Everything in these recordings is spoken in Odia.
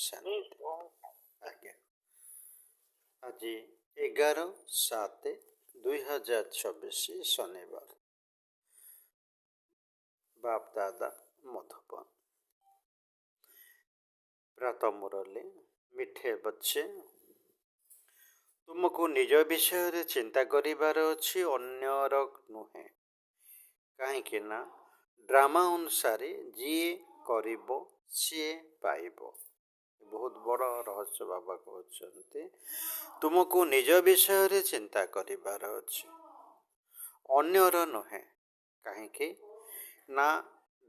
ଶାନ୍ତି। ଆଜ୍ଞା, ଆଜି 11/7/2024 ଶନିବାର। बाप दादा मधुबन। प्रातः मुरली। मिठे बच्चे, तुमको निज विषय चिंता करिबार अछि, अन्यर नुहे। कहीं ना ड्रामा अनुसार जी करिब सी पाइब। बहुत बड़ रहस्य बाबा कहते, तुमको निज विषय चिंता करिबार अछि, अन्यर नुहे। कहीं ना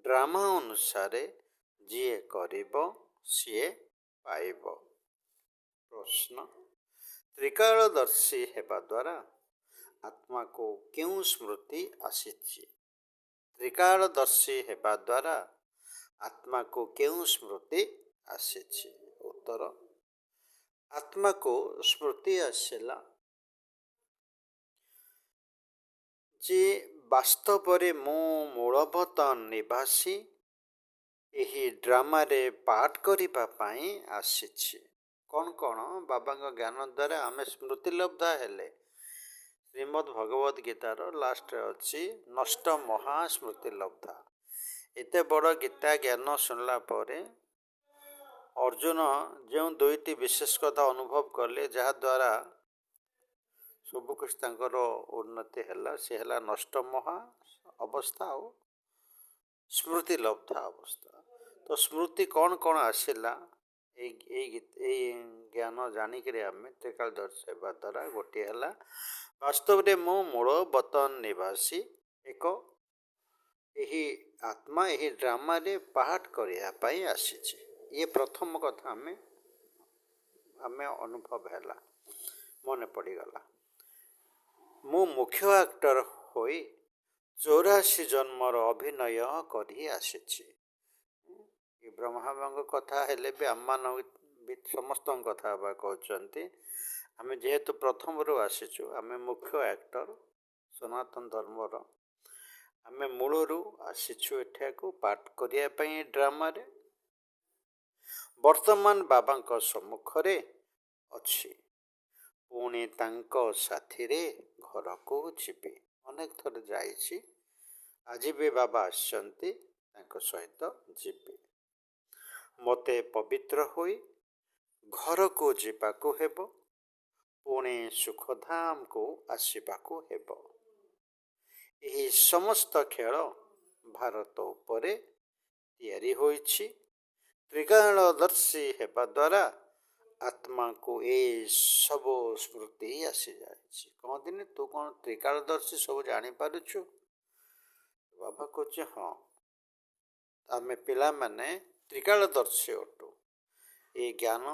ड्रामा अनुसार जी करिब सी पाइब। प्रश्न, त्रिकालदर्शी हेबा द्वारा आत्मा को क्यों स्मृति आसीछि? त्रिकालदर्शी हेबा द्वारा आत्मा को क्यों स्मृति आसीछि? उत्तर, आत्मा को स्मृति आसिला जे वास्तव मु मूलभूत निवासी ଏହି ଡ୍ରାମାରେ ପାଠ କରିବା ପାଇଁ ଆସିଛି। କ'ଣ ବାବାଙ୍କ ଜ୍ଞାନ ଦ୍ୱାରା ଆମେ ସ୍ମୃତିଲବ୍ଧ ହେଲେ। ଶ୍ରୀମଦ୍ ଭଗବତ ଗୀତାର ଲାଷ୍ଟରେ ଅଛି ନଷ୍ଟ ମହାସ୍ମୃତିଲବ୍ଧା। ଏତେ ବଡ଼ ଗୀତା ଜ୍ଞାନ ଶୁଣିଲା ପରେ ଅର୍ଜୁନ ଯେଉଁ ଦୁଇଟି ବିଶେଷ କଥା ଅନୁଭବ କଲେ, ଯାହାଦ୍ୱାରା ସବୁ କିଛି ତାଙ୍କର ଉନ୍ନତି ହେଲା, ସେ ହେଲା ନଷ୍ଟ ମହା ଅବସ୍ଥା ଆଉ ସ୍ମୃତିଲବ୍ଧା ଅବସ୍ଥା। ତ ସ୍ମୃତି କ'ଣ ଆସିଲା, ଏଇ ଜ୍ଞାନ ଜାଣିକରି ଆମେ ତ୍ରିକାଳଦର୍ଶୀ ହେବା ଦ୍ୱାରା ଗୋଟିଏ ହେଲା ବାସ୍ତବରେ ମୁଁ ମୂଳ ବତନ ନିବାସୀ, ଏକ ଏହି ଆତ୍ମା ଏହି ଡ୍ରାମାରେ ପାଠ କରିବା ପାଇଁ ଆସିଛି। ଇଏ ପ୍ରଥମ କଥା ଆମେ ଅନୁଭବ ହେଲା, ମନେ ପଡ଼ିଗଲା। ମୁଁ ମୁଖ୍ୟ ଆକ୍ଟର ହୋଇ 84 ଜନ୍ମର ଅଭିନୟ କରି ଆସିଛି। ବ୍ରହ୍ମାଙ୍କ କଥା ହେଲେ ବି ଆମମାନଙ୍କ ସମସ୍ତଙ୍କ କଥା ହେବା କହୁଛନ୍ତି। ଆମେ ଯେହେତୁ ପ୍ରଥମରୁ ଆସିଛୁ, ଆମେ ମୁଖ୍ୟ ଆକ୍ଟର ସନାତନ ଧର୍ମର। ଆମେ ମୂଳରୁ ଆସିଛୁ ଏଠାକୁ ପାଠ କରିବା ପାଇଁ ଡ୍ରାମାରେ। ବର୍ତ୍ତମାନ ବାବାଙ୍କ ସମ୍ମୁଖରେ ଅଛି, ପୁଣି ତାଙ୍କ ସାଥିରେ ଘରକୁ ଯିବି। ଅନେକ ଥର ଯାଇଛି, ଆଜି ବି ବାବା ଆସିଛନ୍ତି, ତାଙ୍କ ସହିତ ଯିବି। ମୋତେ ପବିତ୍ର ହୋଇ ଘରକୁ ଯିବାକୁ ହେବ, ପୁଣି ସୁଖଧାମକୁ ଆସିବାକୁ ହେବ। ଏହି ସମସ୍ତ ଖେଳ ଭାରତ ଉପରେ ତିଆରି ହୋଇଛି। ତ୍ରିକାଳଦର୍ଶୀ ହେବା ଦ୍ୱାରା ଆତ୍ମାକୁ ଏ ସବୁ ସ୍ମୃତି ଆସିଯାଇଛି। କହନ୍ତିନି, ତୁ କ'ଣ ତ୍ରିକାଳଦର୍ଶୀ ସବୁ ଜାଣିପାରୁଛୁ? ବାବା କହୁଛି, ହଁ, ଆମେ ପିଲାମାନେ ତ୍ରିକାଳଦର୍ଶୀ ଅଟୁ। ଏ ଜ୍ଞାନ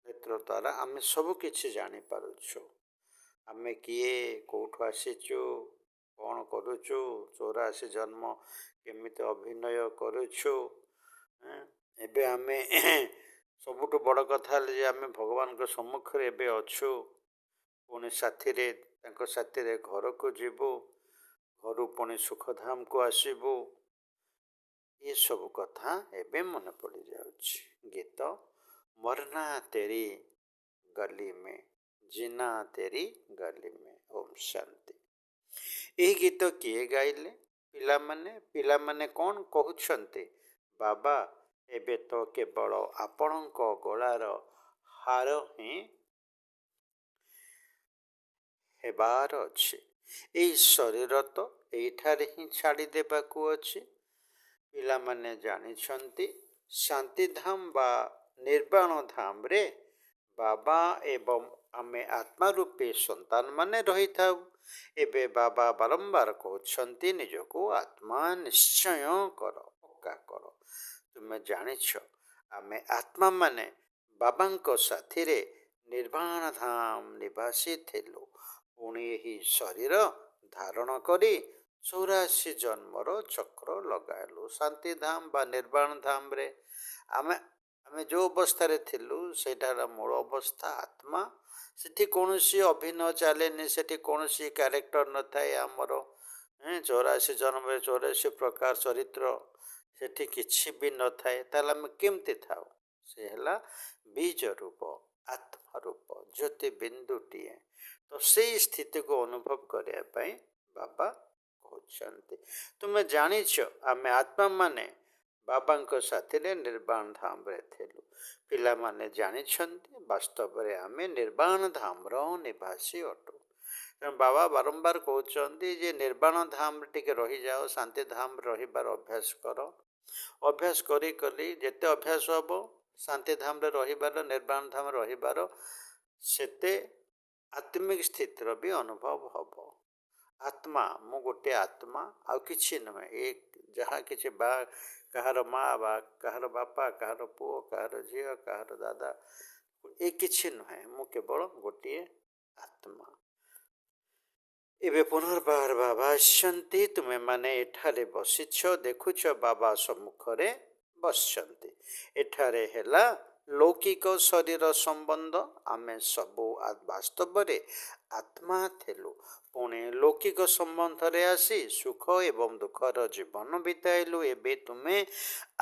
ନେତ୍ର ଦ୍ୱାରା ଆମେ ସବୁ କିଛି ଜାଣିପାରୁଛୁ। ଆମେ କିଏ, କେଉଁଠୁ ଆସିଛୁ, କ'ଣ କରୁଛୁ, 84 ଜନ୍ମ କେମିତି ଅଭିନୟ କରୁଛୁ। ଏବେ ଆମେ ସବୁଠୁ ବଡ଼ କଥା ହେଲେ ଯେ ଆମେ ଭଗବାନଙ୍କ ସମ୍ମୁଖରେ ଏବେ ଅଛୁ, ପୁଣି ତାଙ୍କ ସାଥିରେ ଘରକୁ ଯିବୁ, ଘରୁ ପୁଣି ସୁଖଧାମକୁ ଆସିବୁ। ଏସବୁ କଥା ଏବେ ମନେ ପଡ଼ିଯାଉଛି। ଗୀତ, ମରନା ତେରି ଗଲି ମେ, ଜିନା ତେରି ଗଲି ମେ। ଓମ୍ ଶାନ୍ତି। ଏହି ଗୀତ କିଏ ଗାଇଲେ? ପିଲାମାନେ କ'ଣ କହୁଛନ୍ତି? ବାବା, ଏବେ ତ କେବଳ ଆପଣଙ୍କ ଗଳାର ହାର ହିଁ ହେବାର ଅଛି। ଏଇ ଶରୀର ତ ଏଇଠାରେ ହିଁ ଛାଡ଼ି ଦେବାକୁ ଅଛି। ପିଲାମାନେ ଜାଣିଛନ୍ତି, ଶାନ୍ତିଧାମ ବା ନିର୍ବାଣ ଧାମରେ ବାବା ଏବଂ ଆମେ ଆତ୍ମା ରୂପୀ ସନ୍ତାନମାନେ ରହିଥାଉ। ଏବେ ବାବା ବାରମ୍ବାର କହୁଛନ୍ତି, ନିଜକୁ ଆତ୍ମା ନିଶ୍ଚୟ କର, ପକ୍କା କର। ତୁମେ ଜାଣିଛ, ଆମେ ଆତ୍ମାମାନେ ବାବାଙ୍କ ସାଥିରେ ନିର୍ବାଣ ଧାମ ନିବାସୀ ଥିଲୁ, ପୁଣି ଏହି ଶରୀର ଧାରଣ କରି 84 ଜନ୍ମର ଚକ୍ର ଲଗାଇଲୁ। ଶାନ୍ତିଧାମ ବା ନିର୍ବାଣ ଧାମରେ ଆମେ ଯେଉଁ ଅବସ୍ଥାରେ ଥିଲୁ, ସେଇଟା ହେଲା ମୂଳ ଅବସ୍ଥା ଆତ୍ମା। ସେଠି କୌଣସି ଅଭିନୟ ଚାଲେନି, ସେଠି କୌଣସି କ୍ୟାରେକ୍ଟର ନଥାଏ। ଆମର 84 ଜନ୍ମରେ 84 ପ୍ରକାର ଚରିତ୍ର ସେଠି କିଛି ବି ନଥାଏ। ତାହେଲେ ଆମେ କେମିତି ଥାଉ? ସେ ହେଲା ବୀଜ ରୂପ, ଆତ୍ମା ରୂପ, ଜ୍ୟୋତି ବିନ୍ଦୁଟିଏ। ତ ସେଇ ସ୍ଥିତିକୁ ଅନୁଭବ କରିବା ପାଇଁ ବାବା କହୁଛନ୍ତି। ତୁମେ ଜାଣିଛ ଆମେ ଆତ୍ମାମାନେ ବାବାଙ୍କ ସାଥିରେ ନିର୍ବାଣ ଧାମରେ ଥିଲୁ। ପିଲାମାନେ ଜାଣିଛନ୍ତି ବାସ୍ତବରେ ଆମେ ନିର୍ବାଣ ଧାମର ନିବାସୀ ଅଟୁ। ତେଣୁ ବାବା ବାରମ୍ବାର କହୁଛନ୍ତି ଯେ ନିର୍ବାଣ ଧାମରେ ଟିକେ ରହିଯାଅ, ଶାନ୍ତି ଧାମରେ ରହିବାର ଅଭ୍ୟାସ କର। ଅଭ୍ୟାସ କରି କରି ଯେତେ ଅଭ୍ୟାସ ହେବ ଶାନ୍ତି ଧାମରେ ରହିବାର, ନିର୍ବାଣ ଧାମରେ ରହିବାର, ସେତେ ଆତ୍ମିକ ସ୍ଥିତିର ବି ଅନୁଭବ ହେବ। ଆତ୍ମା, ମୁଁ ଗୋଟିଏ ଆତ୍ମା, ଆଉ କିଛି ନୁହେଁ। ଏ ଯାହା କିଛି ବା କାହାର ମା ବା କାହାର ବାପା, କାହାର ପୁଅ, କାହାର ଝିଅ, କାହାର ଦାଦା, ଏ କିଛି ନୁହେଁ। ମୁଁ କେବଳ ଗୋଟିଏ ଆତ୍ମା। ଏବେ ପୁନର୍ବାର ବାବା ଆସିଛନ୍ତି। ତୁମେମାନେ ଏଠାରେ ବସିଛ, ଦେଖୁଛ ବାବା ସମ୍ମୁଖରେ ବସିଛନ୍ତି। ଏଠାରେ ହେଲା ଲୌକିକ ଶରୀର ସମ୍ବନ୍ଧ। ଆମେ ସବୁ ବାସ୍ତବରେ ଆତ୍ମା ଥିଲୁ। ପୁଣି ଲୌକିକ ସମ୍ବନ୍ଧରେ ଆସି ସୁଖ ଏବଂ ଦୁଃଖର ଜୀବନ ବିତାଇଲୁ। ଏବେ ତୁମେ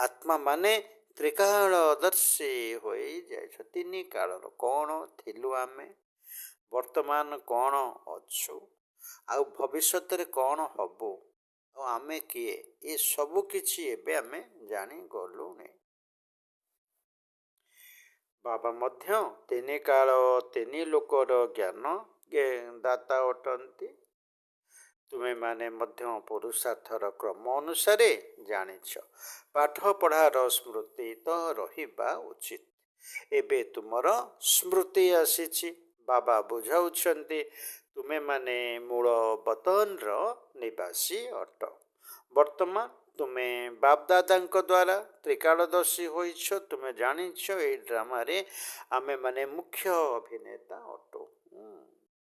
ଆତ୍ମାମାନେ ତ୍ରିକାଳଦର୍ଶୀ ହୋଇଯାଇଛ। ତିନି କାଳର କ'ଣ ଥିଲୁ ଆମେ, ବର୍ତ୍ତମାନ କ'ଣ ଅଛୁ, ଆଉ ଭବିଷ୍ୟତରେ କ'ଣ ହବୁ, ଆଉ ଆମେ କିଏ, ଏ ସବୁ କିଛି ଏବେ ଆମେ ଜାଣିଗଲୁଣି। ବାବା ମଧ୍ୟ ତିନି କାଳ ତିନି ଲୋକର ଜ୍ଞାନ ଦାତା ଅଟନ୍ତି। ତୁମେମାନେ ମଧ୍ୟ ପୁରୁଷାର୍ଥର କ୍ରମ ଅନୁସାରେ ଜାଣିଛ। ପାଠ ପଢ଼ାର ସ୍ମୃତି ତ ରହିବା ଉଚିତ। ଏବେ ତୁମର ସ୍ମୃତି ଆସିଛି। ବାବା ବୁଝାଉଛନ୍ତି ତୁମେମାନେ ମୂଳ ବତନର ନିବାସୀ ଅଟ। ବର୍ତ୍ତମାନ ତୁମେ ବାପଦାଦାଙ୍କ ଦ୍ୱାରା ତ୍ରିକାଳଦର୍ଶୀ ହୋଇଛ। ତୁମେ ଜାଣିଛ ଏଇ ଡ୍ରାମାରେ ଆମେମାନେ ମୁଖ୍ୟ ଅଭିନେତା ଅଟୁ।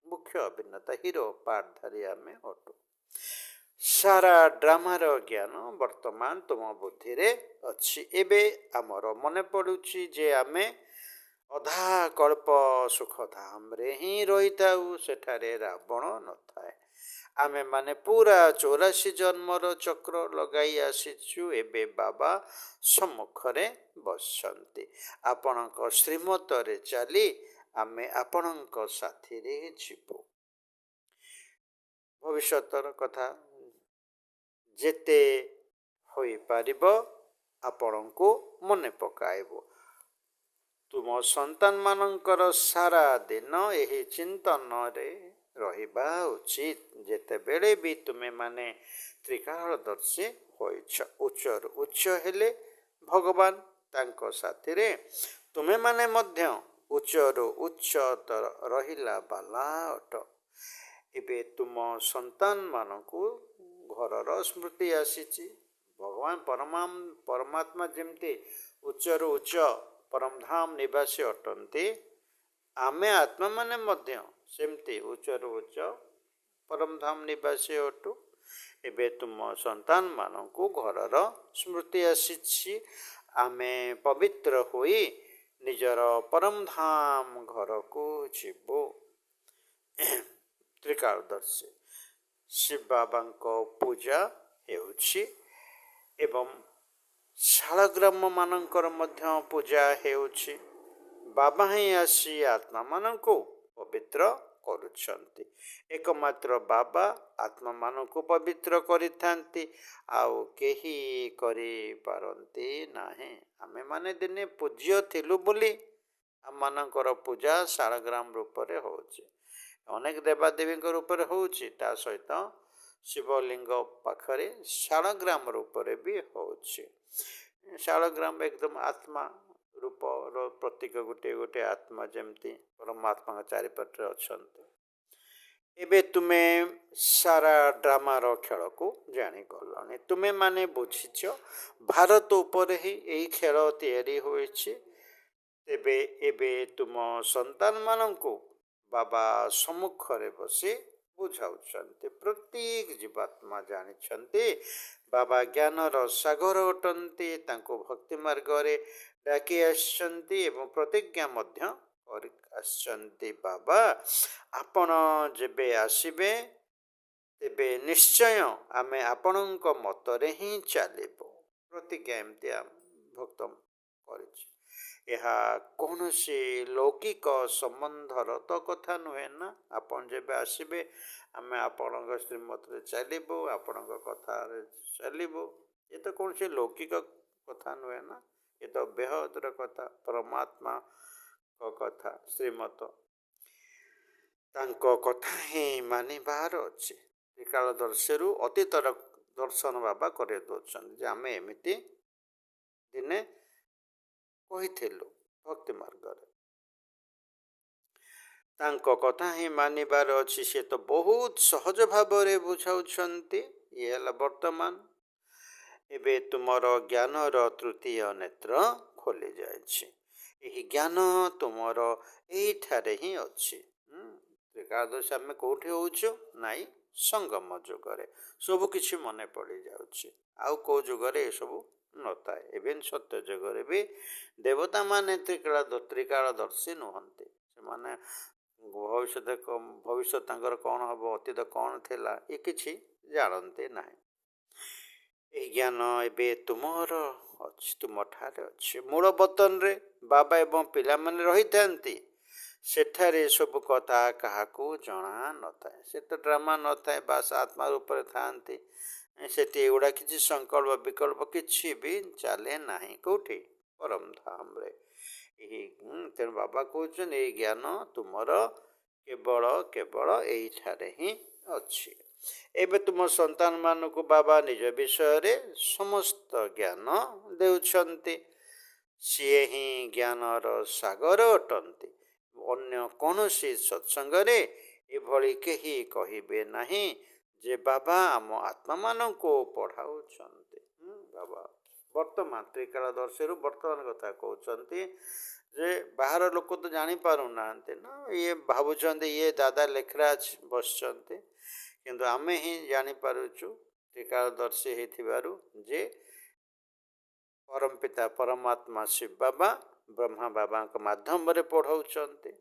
ମୁଖ୍ୟ ଅଭିନେତା, ହିରୋ ପାର୍ଟଧାରୀ ଆମେ ଅଟୁ। ସାରା ଡ୍ରାମାର ଜ୍ଞାନ ବର୍ତ୍ତମାନ ତୁମ ବୁଦ୍ଧିରେ ଅଛି। ଏବେ ଆମର ମନେ ପଡ଼ୁଛି ଯେ ଆମେ ଅଧା କଳ୍ପ ସୁଖଧାମରେ ହିଁ ରହିଥାଉ। ସେଠାରେ ରାବଣ ନଥାଏ। ଆମେମାନେ ପୁରା 84 ଜନ୍ମର ଚକ୍ର ଲଗାଇ ଆସିଛୁ। ଏବେ ବାବା ସମ୍ମୁଖରେ ବସିଛନ୍ତି। ଆପଣଙ୍କ ଶ୍ରୀମତରେ ଚାଲି ଆମେ ଆପଣଙ୍କ ସାଥିରେ ଯିବୁ। ଭବିଷ୍ୟତର କଥା ଯେତେ ହୋଇପାରିବ ଆପଣଙ୍କୁ ମନେ ପକାଇବ। ତୁମ ସନ୍ତାନମାନଙ୍କର ସାରା ଦିନ ଏହି ଚିନ୍ତନରେ ରହିବା ଉଚିତ। ଯେତେବେଳେ ବି ତୁମେମାନେ ତ୍ରିକାଳଦର୍ଶୀ ହୋଇଛ, ଉଚ୍ଚରୁ ଉଚ୍ଚ ହେଲେ ଭଗବାନ, ତାଙ୍କ ସାଥିରେ ତୁମେମାନେ ମଧ୍ୟ ଉଚ୍ଚରୁ ଉଚ୍ଚତର ରହିଲା ବାଲା ଅଟ। ଏବେ ତୁମ ସନ୍ତାନମାନଙ୍କୁ ଘରର ସ୍ମୃତି ଆସିଛି। ଭଗବାନ ପରମାତ୍ମା ଯେମିତି ଉଚ୍ଚରୁ ଉଚ୍ଚ ପରମଧାମ ନିବାସୀ ଅଟନ୍ତି, ଆମେ ଆତ୍ମାମାନେ ମଧ୍ୟ ସେମିତି ଉଚ୍ଚରୁ ଉଚ୍ଚ ପରମଧାମ ନିବାସୀ ଅଟୁ। ଏବେ ତୁମ ସନ୍ତାନମାନଙ୍କୁ ଘରର ସ୍ମୃତି ଆସିଛି। ଆମେ ପବିତ୍ର ହୋଇ ନିଜର ପରମଧାମ ଘରକୁ ଯିବୁ। ତ୍ରିକାଳଦର୍ଶୀ ଶିବ ବାବାଙ୍କ ପୂଜା ହେଉଛି ଏବଂ ଶାଳଗ୍ରାମମାନଙ୍କର ମଧ୍ୟ ପୂଜା ହେଉଛି। ବାବା ହିଁ ଆସି ଆତ୍ମାମାନଙ୍କୁ ପବିତ୍ର କରୁଛନ୍ତି। ଏକମାତ୍ର ବାବା ଆତ୍ମାମାନଙ୍କୁ ପବିତ୍ର କରିଥାନ୍ତି, ଆଉ କେହି କରିପାରନ୍ତି ନାହିଁ। ଆମେମାନେ ଦିନେ ପୂଜ୍ୟ ଥିଲୁ ବୋଲି ଆମମାନଙ୍କର ପୂଜା ଶାଳଗ୍ରାମ ରୂପରେ ହେଉଛି। ଅନେକ ଦେବାଦେବୀଙ୍କ ରୂପରେ ହେଉଛି, ତା ସହିତ ଶିବଲିଙ୍ଗ ପାଖରେ ଶାଳଗ୍ରାମ ରୂପରେ ବି ହେଉଛି। ଶାଳଗ୍ରାମ ଏକଦମ ଆତ୍ମା ରୂପର ପ୍ରତୀକ, ଗୋଟିଏ ଗୋଟିଏ ଆତ୍ମା ଯେମିତି ପରମାତ୍ମାଙ୍କ ଚାରିପଟରେ ଅଛନ୍ତି। ଏବେ ତୁମେ ସାରା ଡ୍ରାମାର ଖେଳକୁ ଜାଣିଗଲଣି। ତୁମେମାନେ ବୁଝିଛ ଭାରତ ଉପରେ ହିଁ ଏହି ଖେଳ ତିଆରି ହୋଇଛି। ତେବେ ଏବେ ତୁମ ସନ୍ତାନମାନଙ୍କୁ ବାବା ସମ୍ମୁଖରେ ବସି ବୁଝାଉଛନ୍ତି। ପ୍ରତ୍ୟେକ ଜୀବାତ୍ମା ଜାଣିଛନ୍ତି ବାବା ଜ୍ଞାନର ସାଗର ଅଟନ୍ତି। ତାଙ୍କୁ ଭକ୍ତି ମାର୍ଗରେ ଡାକି ଆସିଛନ୍ତି ଏବଂ ପ୍ରତିଜ୍ଞା ମଧ୍ୟ କରି ଆସିଛନ୍ତି। ବାବା ଆପଣ ଯେବେ ଆସିବେ ତେବେ ନିଶ୍ଚୟ ଆମେ ଆପଣଙ୍କ ମତରେ ହିଁ ଚାଲିବୁ। ପ୍ରତିଜ୍ଞା ଏମିତି ଭକ୍ତ କରିଛି। ଏହା କୌଣସି ଲୌକିକ ସମ୍ବନ୍ଧର ତ କଥା ନୁହେଁ ନା। ଆପଣ ଯେବେ ଆସିବେ ଆମେ ଆପଣଙ୍କ ଶ୍ରୀମତରେ ଚାଲିବୁ, ଆପଣଙ୍କ କଥାରେ ଚାଲିବୁ। ଏ ତ କୌଣସି ଲୌକିକ କଥା ନୁହେଁ ନା, ଏ ତ ବେହଦର କଥା, ପରମାତ୍ମାଙ୍କ କଥା। ଶ୍ରୀମତ ତାଙ୍କ କଥା ହିଁ ମାନିବାର ଅଛି। ତ୍ରିକାଳଦର୍ଶୀରୁ ଅତୀତର ଦର୍ଶନ ବାବା କରେଇ ଦେଉଛନ୍ତି ଯେ ଆମେ ଏମିତି ଦିନେ କହିଥିଲୁ ଭକ୍ତି ମାର୍ଗରେ। ତାଙ୍କ କଥା ହିଁ ମାନିବାର ଅଛି। ସେ ତ ବହୁତ ସହଜ ଭାବରେ ବୁଝାଉଛନ୍ତି। ଇଏ ହେଲା ବର୍ତ୍ତମାନ। ଏବେ ତୁମର ଜ୍ଞାନର ତୃତୀୟ ନେତ୍ର ଖୋଲି ଯାଇଛି। ଏହି ଜ୍ଞାନ ତୁମର ଏଇଠାରେ ହିଁ ଅଛି। ତ୍ରିକାଳଦର୍ଶୀ ଆମେ କେଉଁଠି ହେଉଛୁ? ନାଇଁ, ସଙ୍ଗମ ଯୁଗରେ ସବୁ କିଛି ମନେ ପଡ଼ିଯାଉଛି। ଆଉ କେଉଁ ଯୁଗରେ ଏସବୁ ନଥାଏ। ଇଭେନ୍ ସତ୍ୟ ଯୁଗରେ ବି ଦେବତାମାନେ ତ୍ରିକାଳଦର୍ଶୀ ନୁହନ୍ତି। ସେମାନେ ଭବିଷ୍ୟତ ତାଙ୍କର କ'ଣ ହେବ, ଅତୀତ କ'ଣ ଥିଲା, ଏ କିଛି ଜାଣନ୍ତି ନାହିଁ। ଏହି ଜ୍ଞାନ ଏବେ ତୁମର ଅଛି, ତୁମଠାରେ ଅଛି। ମୂଳ ବତନରେ ବାବା ଏବଂ ପିଲାମାନେ ରହିଥାନ୍ତି। ସେଠାରେ ସବୁ କଥା କାହାକୁ ଜଣା ନଥାଏ। ସେ ତ ଡ୍ରାମା ନଥାଏ, ବାସ୍ ଆତ୍ମା ରୂପରେ ଥାଆନ୍ତି। ସେଠି ଏଗୁଡ଼ା କିଛି ସଂକଳ୍ପ ବିକଳ୍ପ କିଛି ବି ଚାଲେ ନାହିଁ। କେଉଁଠି? ପରମଧାମରେ। ତେଣୁ ବାବା କହୁଛନ୍ତି ଏଇ ଜ୍ଞାନ ତୁମର କେବଳ ଏଇଠାରେ ହିଁ ଅଛି। ଏବେ ତୁମ ସନ୍ତାନମାନଙ୍କୁ ବାବା ନିଜ ବିଷୟରେ ସମସ୍ତ ଜ୍ଞାନ ଦେଉଛନ୍ତି। ସିଏ ହିଁ ଜ୍ଞାନର ସାଗର ଅଟନ୍ତି। ଅନ୍ୟ କୌଣସି ସତ୍ସଙ୍ଗରେ ଏଭଳି କେହି କହିବେ ନାହିଁ ଯେ ବାବା ଆମ ଆତ୍ମାମାନଙ୍କୁ ପଢ଼ାଉଛନ୍ତି। ବାବା ବର୍ତ୍ତମାନ ତ୍ରିକାଳଦର୍ଶୀରୁ ବର୍ତ୍ତମାନ କଥା କହୁଛନ୍ତି ଯେ ବାହାର ଲୋକ ତ ଜାଣିପାରୁନାହାନ୍ତି ନା, ଇଏ ଭାବୁଛନ୍ତି ଇଏ ଦାଦା ଲେଖରାଜ ବସିଛନ୍ତି। କିନ୍ତୁ ଆମେ ହିଁ ଜାଣିପାରୁଛୁ ତ୍ରିକାଳଦର୍ଶୀ ହେଇଥିବାରୁ ଯେ ପରମପିତା ପରମାତ୍ମା ଶିବ ବାବା ବ୍ରହ୍ମା ବାବାଙ୍କ ମାଧ୍ୟମରେ ପଢ଼ାଉଛନ୍ତି।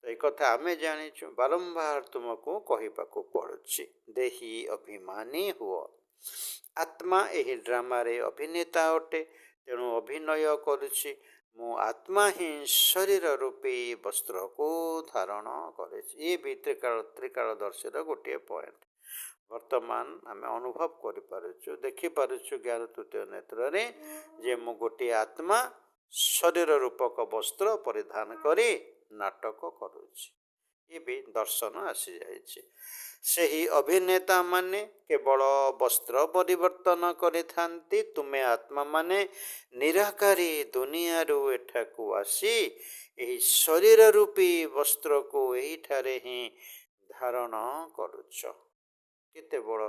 ଏ କଥା ଆମେ ଜାଣିଛୁ। ବାରମ୍ବାର ତୁମକୁ କହିବାକୁ ପଡ଼ୁଛି। ଦେହି ଅଭିମାନୀ ହୁଅ। ଆତ୍ମା ଏହି ଡ୍ରାମାରେ ଅଭିନେତା ଅଟେ। ତେଣୁ ଅଭିନୟ କରୁଛି। ମୁଁ ଆତ୍ମା ହିଁ ଶରୀର ରୂପୀ ବସ୍ତ୍ରକୁ ଧାରଣ କରିଛି। ଇଏ ବି ତ୍ରିକାଳଦର୍ଶୀର ଗୋଟିଏ ପଏଣ୍ଟ। ବର୍ତ୍ତମାନ ଆମେ ଅନୁଭବ କରିପାରୁଛୁ, ଦେଖିପାରୁଛୁ ଜ୍ଞାନ ତୃତୀୟ ନେତ୍ରରେ ଯେ ମୁଁ ଗୋଟିଏ ଆତ୍ମା ଶରୀର ରୂପକ ବସ୍ତ୍ର ପରିଧାନ କରି ନାଟକ କରୁଛି। ଇଏ ବି ଦର୍ଶନ ଆସିଯାଇଛି। ସେହି ଅଭିନେତାମାନେ କେବଳ ବସ୍ତ୍ର ପରିବର୍ତ୍ତନ କରିଥାନ୍ତି। ତୁମେ ଆତ୍ମାମାନେ ନିରାକାରୀ ଦୁନିଆରୁ ଏଠାକୁ ଆସି ଏହି ଶରୀର ରୂପୀ ବସ୍ତ୍ରକୁ ଏହିଠାରେ ହିଁ ଧାରଣ କରୁଛ। କେତେ ବଡ଼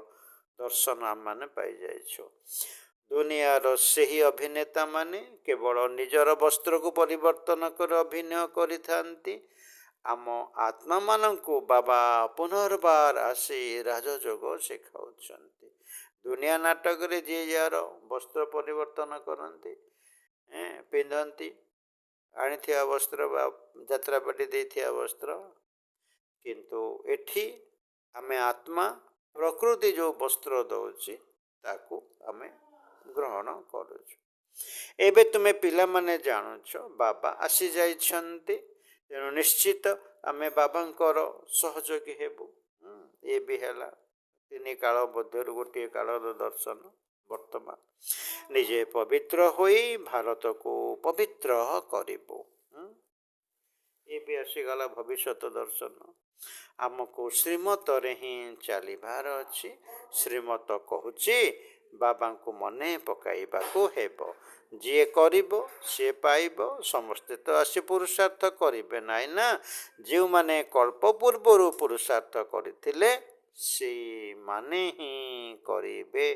ଦର୍ଶନ ଆମମାନେ ପାଇଯାଇଛୁ। ଦୁନିଆର ସେହି ଅଭିନେତାମାନେ କେବଳ ନିଜର ବସ୍ତ୍ରକୁ ପରିବର୍ତ୍ତନ କରି ଅଭିନୟ କରିଥାନ୍ତି। ଆମ ଆତ୍ମାମାନଙ୍କୁ ବାବା ପୁନର୍ବାର ଆସି ରାଜଯୋଗ ଶିଖାଉଛନ୍ତି। ଦୁନିଆ ନାଟକରେ ଯିଏ ଯାହାର ବସ୍ତ୍ର ପରିବର୍ତ୍ତନ କରନ୍ତି, ପିନ୍ଧନ୍ତି, ଆଣିଥିବା ବସ୍ତ୍ର ବା ଯାତ୍ରାପାଟି ଦେଇଥିବା ବସ୍ତ୍ର। କିନ୍ତୁ ଏଠି ଆମେ ଆତ୍ମା ପ୍ରକୃତି ଯେଉଁ ବସ୍ତ୍ର ଦେଉଛି ତାକୁ ଆମେ ଗ୍ରହଣ କରୁଛୁ। ଏବେ ତୁମେ ପିଲାମାନେ ଜାଣୁଛ ବାବା ଆସିଯାଇଛନ୍ତି। ତେଣୁ ନିଶ୍ଚିତ ଆମେ ବାବାଙ୍କର ସହଯୋଗୀ ହେବୁ। ଇଏ ବି ହେଲା ତିନି କାଳ ମଧ୍ୟରୁ ଗୋଟିଏ କାଳର ଦର୍ଶନ। ବର୍ତ୍ତମାନ ନିଜେ ପବିତ୍ର ହୋଇ ଭାରତକୁ ପବିତ୍ର କରିବୁ। ଇଏ ବି ଆସିଗଲା ଭବିଷ୍ୟତ ଦର୍ଶନ। ଆମକୁ ଶ୍ରୀମତରେ ହିଁ ଚାଲିବାର ଅଛି। ଶ୍ରୀମତ କହୁଛି ବାବାଙ୍କୁ ମନେ ପକାଇବାକୁ ହେବ। ଯିଏ କରିବ ସିଏ ପାଇବ। ସମସ୍ତେ ତ ଆସି ପୁରୁଷାର୍ଥ କରିବେ ନାହିଁ ନା। ଯେଉଁମାନେ କଳ୍ପ ପୂର୍ବରୁ ପୁରୁଷାର୍ଥ କରିଥିଲେ ସେଇମାନେ ହିଁ କରିବେ।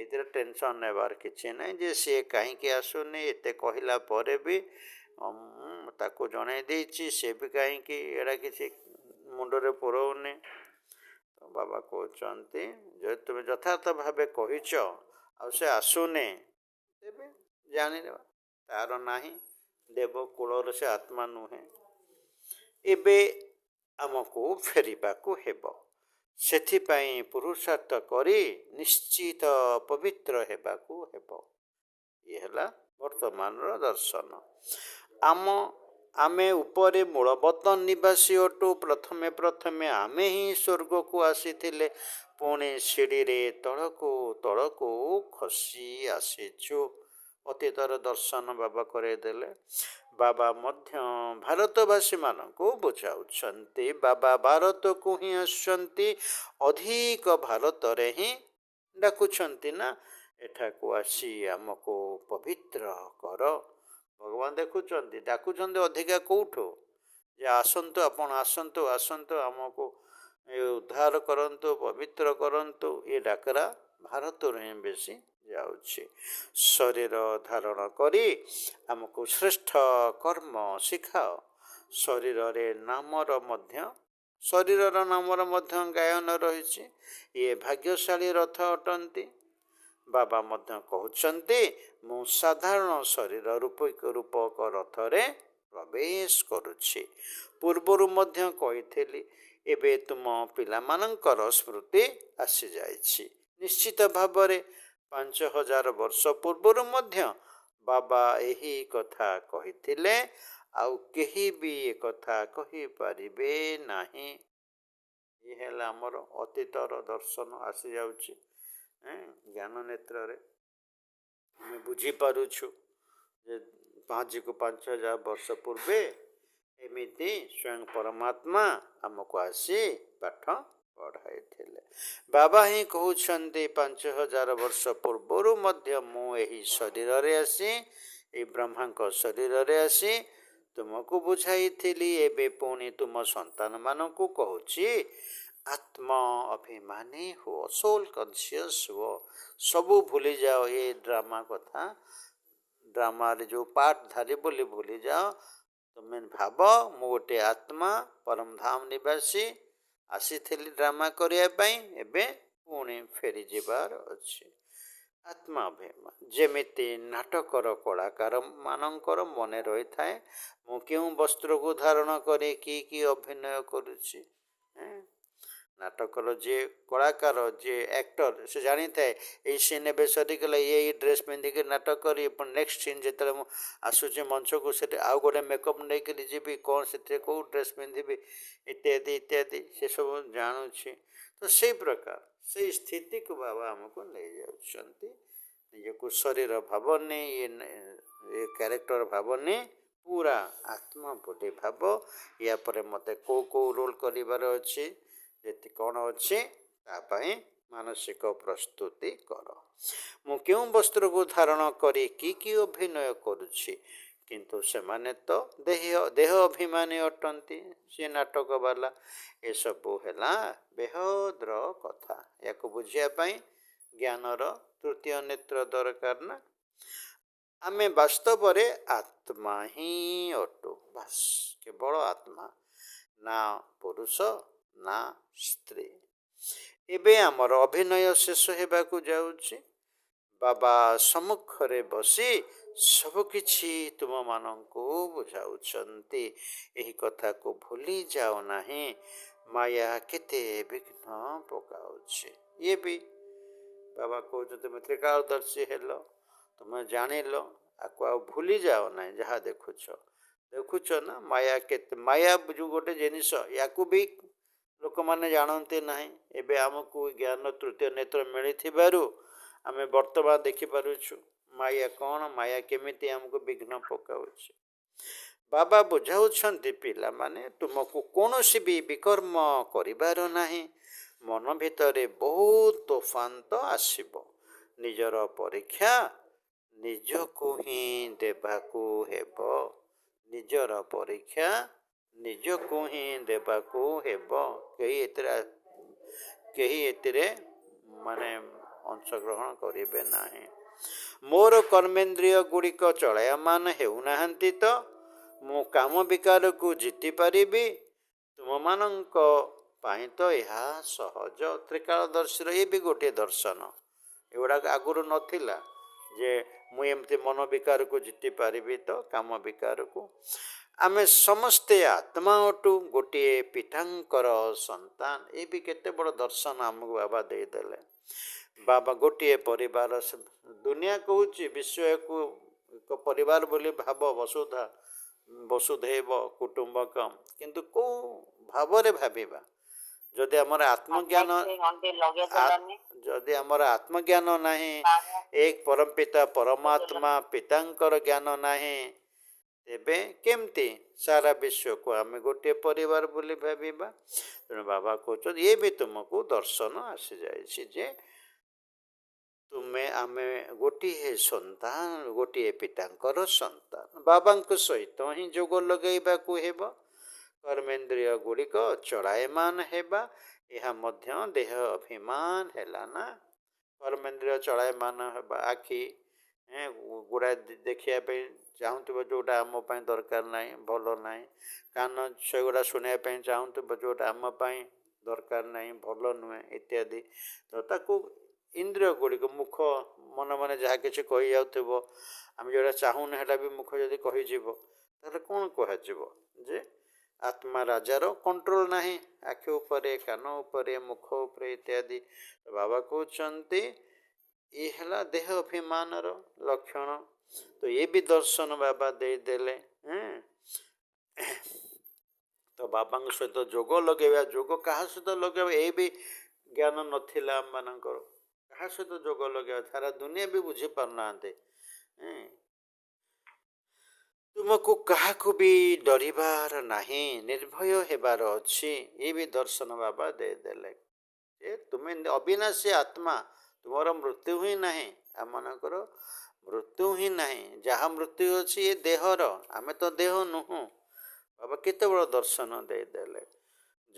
ଏଥିରେ ଟେନସନ୍ ନେବାର କିଛି ନାହିଁ ଯେ ସିଏ କାହିଁକି ଆସୁନି। ଏତେ କହିଲା ପରେ ବି ତାକୁ ଜଣାଇ ଦେଇଛି, ସେ ବି କାହିଁକି ଏଇଟା କିଛି ମୁଣ୍ଡରେ ପୁରଉନି। ବାବା କହୁଛନ୍ତି ଯଦି ତୁମେ ଯଥାର୍ଥ ଭାବେ କହିଛ ଆଉ ସେ ଆସୁନି, ତେବେ ଜାଣିନେବା ତାର ନାହିଁ। ଦେବ କୂଳର ସେ ଆତ୍ମା ନୁହେଁ। ଏବେ ଆମକୁ ଫେରିବାକୁ ହେବ। ସେଥିପାଇଁ ପୁରୁଷାର୍ଥ କରି ନିଶ୍ଚିତ ପବିତ୍ର ହେବାକୁ ହେବ। ଇଏ ହେଲା ବର୍ତ୍ତମାନର ଦର୍ଶନ। ଆମେ ଉପରେ ମୂଳବତ ନିବାସୀ ଅଟୁ। ପ୍ରଥମେ ଆମେ ହିଁ ସ୍ୱର୍ଗକୁ ଆସିଥିଲେ, ପୁଣି ସିଡ଼ିରେ ତଳକୁ ଖସି ଆସିଛୁ। ଅତୀତର ଦର୍ଶନ ବାବା କରେଇଦେଲେ। ବାବା ମଧ୍ୟ ଭାରତବାସୀମାନଙ୍କୁ ବୁଝାଉଛନ୍ତି। ବାବା ଭାରତକୁ ହିଁ ଆସୁଛନ୍ତି, ଅଧିକ ଭାରତରେ ହିଁ ଡାକୁଛନ୍ତି ନା, ଏଠାକୁ ଆସି ଆମକୁ ପବିତ୍ର କର। ଭଗବାନ ଦେଖୁଛନ୍ତି, ଡାକୁଛନ୍ତି ଅଧିକା କେଉଁଠୁ? ଯେ ଆସନ୍ତୁ, ଆପଣ ଆସନ୍ତୁ ଆମକୁ ଉଦ୍ଧାର କରନ୍ତୁ, ପବିତ୍ର କରନ୍ତୁ। ଏ ଡାକରା ଭାରତରୁ ହିଁ ବେଶୀ ଯାଉଛି। ଶରୀର ଧାରଣ କରି ଆମକୁ ଶ୍ରେଷ୍ଠ କର୍ମ ଶିଖାଅ। ଶରୀରର ନାମର ମଧ୍ୟ ଗାୟନ ରହିଛି। ଇଏ ଭାଗ୍ୟଶାଳୀ ରଥ ଅଟନ୍ତି। ବାବା ମଧ୍ୟ କହୁଛନ୍ତି, ମୁଁ ସାଧାରଣ ଶରୀର ରୂପକ ରଥରେ ପ୍ରବେଶ କରୁଛି। ପୂର୍ବରୁ ମଧ୍ୟ କହିଥିଲି, ଏବେ ତୁମ ପିଲାମାନଙ୍କର ସ୍ମୃତି ଆସିଯାଇଛି। ନିଶ୍ଚିତ ଭାବରେ 5000 ବର୍ଷ ପୂର୍ବରୁ ମଧ୍ୟ ବାବା ଏହି କଥା କହିଥିଲେ, ଆଉ କେହି ବି ଏକଥା କହିପାରିବେ ନାହିଁ। ଇଏ ହେଲା ଆମର ଅତୀତର ଦର୍ଶନ ଆସିଯାଉଛି। ଜ୍ଞାନ ନେତ୍ରରେ ଆମେ ବୁଝିପାରୁଛୁ ଯେ 5000 ବର୍ଷ ପୂର୍ବେ ଏମିତି ସ୍ୱୟଂ ପରମାତ୍ମା ଆମକୁ ଆସି ପାଠ ପଢ଼ାଇଥିଲେ। ବାବା ହିଁ କହୁଛନ୍ତି, 5000 ବର୍ଷ ପୂର୍ବରୁ ମଧ୍ୟ ମୁଁ ଏହି ଶରୀରରେ ଆସି, ଏହି ବ୍ରହ୍ମାଙ୍କ ଶରୀରରେ ଆସି ତୁମକୁ ବୁଝାଇଥିଲି। ଏବେ ପୁଣି ତୁମ ସନ୍ତାନମାନଙ୍କୁ କହୁଛି, ଆତ୍ମ ଅଭିମାନୀ ହୁଅ, ସୋଲ୍ କନସିୟସ୍ ହୁଅ। ସବୁ ଭୁଲିଯାଅ ଏ ଡ୍ରାମା କଥା। ଡ୍ରାମାରେ ଯେଉଁ ପାର୍ଟଧାରୀ ବୋଲି ଭୁଲିଯାଅ। ତୁମେ ଭାବ, ମୁଁ ଗୋଟେ ଆତ୍ମା, ପରମଧାମ ନିବାସୀ, ଆସିଥିଲି ଡ୍ରାମା କରିବା ପାଇଁ, ଏବେ ପୁଣି ଫେରିଯିବାର ଅଛି। ଆତ୍ମା ଅଭିମାନ। ଯେମିତି ନାଟକର କଳାକାରମାନଙ୍କର ମନେ ରହିଥାଏ, ମୁଁ କେଉଁ ବସ୍ତ୍ରକୁ ଧାରଣ କରି କି ଅଭିନୟ କରୁଛି। ନାଟକର ଯିଏ କଳାକାର, ଯିଏ ଆକ୍ଟର, ସେ ଜାଣିଥାଏ ଏଇ ସିନ୍ ଏବେ ସରିଗଲା, ଏଇ ଡ୍ରେସ୍ ପିନ୍ଧିକି ନାଟକ କରି, ପୁଣି ନେକ୍ସଟ ସିନ୍ ଯେତେବେଳେ ମୁଁ ଆସୁଛି ମଞ୍ଚକୁ, ସେଠି ଆଉ ଗୋଟେ ମେକଅପ୍ ନେଇକରି ଯିବି, କ'ଣ ସେଥିରେ କେଉଁ ଡ୍ରେସ୍ ପିନ୍ଧିବି, ଇତ୍ୟାଦି ସେସବୁ ଜାଣୁଛି। ତ ସେଇ ପ୍ରକାର ସେଇ ସ୍ଥିତିକୁ ବାବା ଆମକୁ ନେଇଯାଉଛନ୍ତି। ନିଜକୁ ଶରୀର ଭାବନି, ଏ କ୍ୟାରେକ୍ଟର ଭାବନି, ପୁରା ଆତ୍ମା ବୋଲି ଭାବ। ୟା ପରେ ମୋତେ କେଉଁ ରୋଲ୍ କରିବାର ଅଛି, ଯେତେ କ'ଣ ଅଛି, ତା ପାଇଁ ମାନସିକ ପ୍ରସ୍ତୁତି କର। ମୁଁ କେଉଁ ବସ୍ତ୍ରକୁ ଧାରଣ କରି କି ଅଭିନୟ କରୁଛି, କିନ୍ତୁ ସେମାନେ ତ ଦେହ ଅଭିମାନୀ ଅଟନ୍ତି, ସେ ନାଟକ ବାଲା। ଏସବୁ ହେଲା ବେହଦର କଥା। ୟାକୁ ବୁଝିବା ପାଇଁ ଜ୍ଞାନର ତୃତୀୟ ନେତ୍ର ଦରକାର ନା। ଆମେ ବାସ୍ତବରେ ଆତ୍ମା ହିଁ ଅଟୁ, ବାସ୍, କେବଳ ଆତ୍ମା, ନା ପୁରୁଷ ନା ସ୍ତ୍ରୀ। ଏବେ ଆମର ଅଭିନୟ ଶେଷ ହେବାକୁ ଯାଉଛି। ବାବା ସମ୍ମୁଖରେ ବସି ସବୁକିଛି ତୁମମାନଙ୍କୁ ବୁଝାଉଛନ୍ତି। ଏହି କଥାକୁ ଭୁଲି ଯାଅ ନାହିଁ। ମାୟା କେତେ ବିଘ୍ନ ପକାଉଛି। ଇଏ ବି ବାବା କହୁଛନ୍ତି, ତୁମେ ତ୍ରିକାଳଦର୍ଶୀ ହେଲ, ତୁମେ ଜାଣିଲ, ଆକୁ ଆଉ ଭୁଲି ଯାଅ ନାହିଁ। ଯାହା ଦେଖୁଛ ନା, ମାୟା ଯେଉଁ ଗୋଟେ ଜିନିଷ, ୟାକୁ ବି ଲୋକମାନେ ଜାଣନ୍ତି ନାହିଁ। ଏବେ ଆମକୁ ଜ୍ଞାନ ତୃତୀୟ ନେତ୍ର ମିଳିଥିବାରୁ ଆମେ ବର୍ତ୍ତମାନ ଦେଖିପାରୁଛୁ ମାୟା କ'ଣ, ମାୟା କେମିତି ଆମକୁ ବିଘ୍ନ ପକାଉଛି। ବାବା ବୁଝାଉଛନ୍ତି, ପିଲାମାନେ, ତୁମକୁ କୌଣସି ବି ବିକର୍ମ କରିବାର ନାହିଁ। ମନ ଭିତରେ ବହୁତ ତୋଫାନ ତ ଆସିବ। ନିଜର ପରୀକ୍ଷା ନିଜକୁ ହିଁ ଦେବାକୁ ହେବ। ନିଜର ପରୀକ୍ଷା ନିଜକୁ ହିଁ ଦେବାକୁ ହେବ। କେହି ଏଥିରେ ଅଂଶଗ୍ରହଣ କରିବେ ନାହିଁ। ମୋର କର୍ମେନ୍ଦ୍ରିୟ ଗୁଡ଼ିକ ଚଳାୟମାନ ହେଉନାହାନ୍ତି ତ ମୁଁ କାମ ବିକାରକୁ ଜିତିପାରିବି? ତୁମମାନଙ୍କ ପାଇଁ ତ ଏହା ସହଜ। ତ୍ରିକାଳଦର୍ଶୀର ଏ ବି ଗୋଟିଏ ଦର୍ଶନ। ଏଗୁଡ଼ାକ ଆଗରୁ ନଥିଲା ଯେ ମୁଁ ଏମିତି ମନ ବିକାରକୁ ଜିତି ପାରିବି ତ କାମ ବିକାରକୁ। ଆମେ ସମସ୍ତେ ଆତ୍ମା ଅଟୁ, ଗୋଟିଏ ପିତାଙ୍କର ସନ୍ତାନ। ଏ ବି କେତେ ବଡ଼ ଦର୍ଶନ ଆମକୁ ବାବା ଦେଇଦେଲେ। ବାବା ଗୋଟିଏ ପରିବାର, ଦୁନିଆ କହୁଛି ବିଶ୍ୱକୁ ଏକ ପରିବାର ବୋଲି ଭାବ ବସୁଧା ବସୁଧୈବ କୁଟୁମ୍ବକମ୍, କିନ୍ତୁ କେଉଁ ଭାବରେ ଭାବିବା? ଯଦି ଆମର ଆତ୍ମଜ୍ଞାନ ଯଦି ଆମର ଆତ୍ମଜ୍ଞାନ ନାହିଁ, ଏକ ପରମ ପିତା ପରମାତ୍ମା ପିତାଙ୍କର ଜ୍ଞାନ ନାହିଁ, ତେବେ କେମିତି ସାରା ବିଶ୍ୱକୁ ଆମେ ଗୋଟିଏ ପରିବାର ବୋଲି ଭାବିବା? ତେଣୁ ବାବା କହୁଛନ୍ତି ଇଏ ବି ତୁମକୁ ଦର୍ଶନ ଆସିଯାଇଛି ଯେ ତୁମେ ଆମେ ଗୋଟିଏ ସନ୍ତାନ, ଗୋଟିଏ ପିତାଙ୍କର ସନ୍ତାନ। ବାବାଙ୍କ ସହିତ ହିଁ ଯୋଗ ଲଗାଇବାକୁ ହେବ। କର୍ମେନ୍ଦ୍ରିୟ ଗୁଡ଼ିକ ଚଳାୟମାନ ହେବା, ଏହା ମଧ୍ୟ ଦେହ ଅଭିମାନ ହେଲା ନା। କର୍ମେନ୍ଦ୍ରିୟ ଚଳାୟମାନ ହେବା, ଆଖି ଗୁଡ଼ା ଦେଖିବା ପାଇଁ ଚାହୁଁଥିବ ଯେଉଁଟା ଆମ ପାଇଁ ଦରକାର ନାହିଁ, ଭଲ ନାହିଁ। କାନ ସେଗୁଡ଼ା ଶୁଣିବା ପାଇଁ ଚାହୁଁଥିବ ଯେଉଁଟା ଆମ ପାଇଁ ଦରକାର ନାହିଁ, ଭଲ ନୁହେଁ ଇତ୍ୟାଦି। ତ ତାକୁ ଇନ୍ଦ୍ରିୟ ଗୁଡ଼ିକ, ମୁଖ ମନେ ମନେ ଯାହା କିଛି କହିଯାଉଥିବ, ଆମେ ଯେଉଁଟା ଚାହୁଁନେ ସେଇଟା ବି ମୁଖ ଯଦି କହିଯିବ, ତାହେଲେ କ'ଣ କୁହାଯିବ? ଯେ ଆତ୍ମା ରାଜାର କଣ୍ଟ୍ରୋଲ ନାହିଁ ଆଖି ଉପରେ, କାନ ଉପରେ, ମୁଖ ଉପରେ ଇତ୍ୟାଦି। ବାବା କହୁଛନ୍ତି ଇଏ ହେଲା ଦେହ ଅଭିମାନର ଲକ୍ଷଣ। ତ ଇଏ ବି ଦର୍ଶନ ବାବା ଦେଇଦେଲେ। ତ ବାବାଙ୍କ ସହିତ ଯୋଗ ଲଗେଇବା, ଯୋଗ କାହା ସହିତ ଲଗେଇବା ଏ ବି ଜ୍ଞାନ ନଥିଲା ଆମମାନଙ୍କର। କାହା ସହିତ ଯୋଗ ଲଗେଇବା ସାରା ଦୁନିଆ ବି ବୁଝିପାରୁନାହାନ୍ତି। ତୁମକୁ କାହାକୁ ବି ଡରିବାର ନାହିଁ, ନିର୍ଭୟ ହେବାର ଅଛି, ଏ ବି ଦର୍ଶନ ବାବା ଦେଇଦେଲେ। ଯେ ତୁମେ ଅବିନାଶୀ ଆତ୍ମା, ତୁମର ମୃତ୍ୟୁ ହିଁ ନାହିଁ। ଆମମାନଙ୍କର ମୃତ୍ୟୁ ହିଁ ନାହିଁ। ଯାହା ମୃତ୍ୟୁ ଅଛି ଏ ଦେହର, ଆମେ ତ ଦେହ ନୁହଁ। ବାବା କେତେ ବଡ଼ ଦର୍ଶନ ଦେଇଦେଲେ।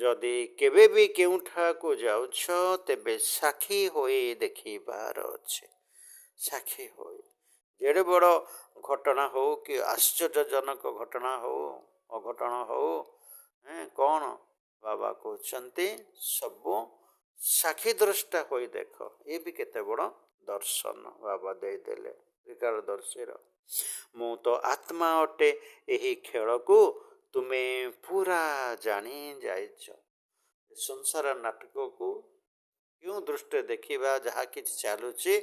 ଯଦି କେବେ ବି କେଉଁଠାକୁ ଯାଉଛ, ତେବେ ସାକ୍ଷୀ ହୋଇ ଦେଖିବାର ଅଛି। ସାକ୍ଷୀ ହୋଇ ଯେଡ଼େ ବଡ଼ ଘଟଣା ହଉ କି ଆଶ୍ଚର୍ଯ୍ୟଜନକ ଘଟଣା ହଉ, ଅଘଟଣ ହଉ, କ'ଣ ବାବା କହୁଛନ୍ତି ସବୁ ସାକ୍ଷୀ ଦ୍ରଷ୍ଟା ହୋଇ ଦେଖ। ଏ ବି କେତେ ବଡ଼ ଦର୍ଶନ ବାବା ଦେଇଦେଲେ ତ୍ରିକାଳଦର୍ଶୀର। ମୁଁ ତ ଆତ୍ମା ଅଟେ, ଏହି ଖେଳକୁ ତୁମେ ପୁରା ଜାଣି ଯାଇଛ। ସଂସାର ନାଟକକୁ କେଉଁ ଦୃଷ୍ଟିରେ ଦେଖିବା, ଯାହା କିଛି ଚାଲୁଛି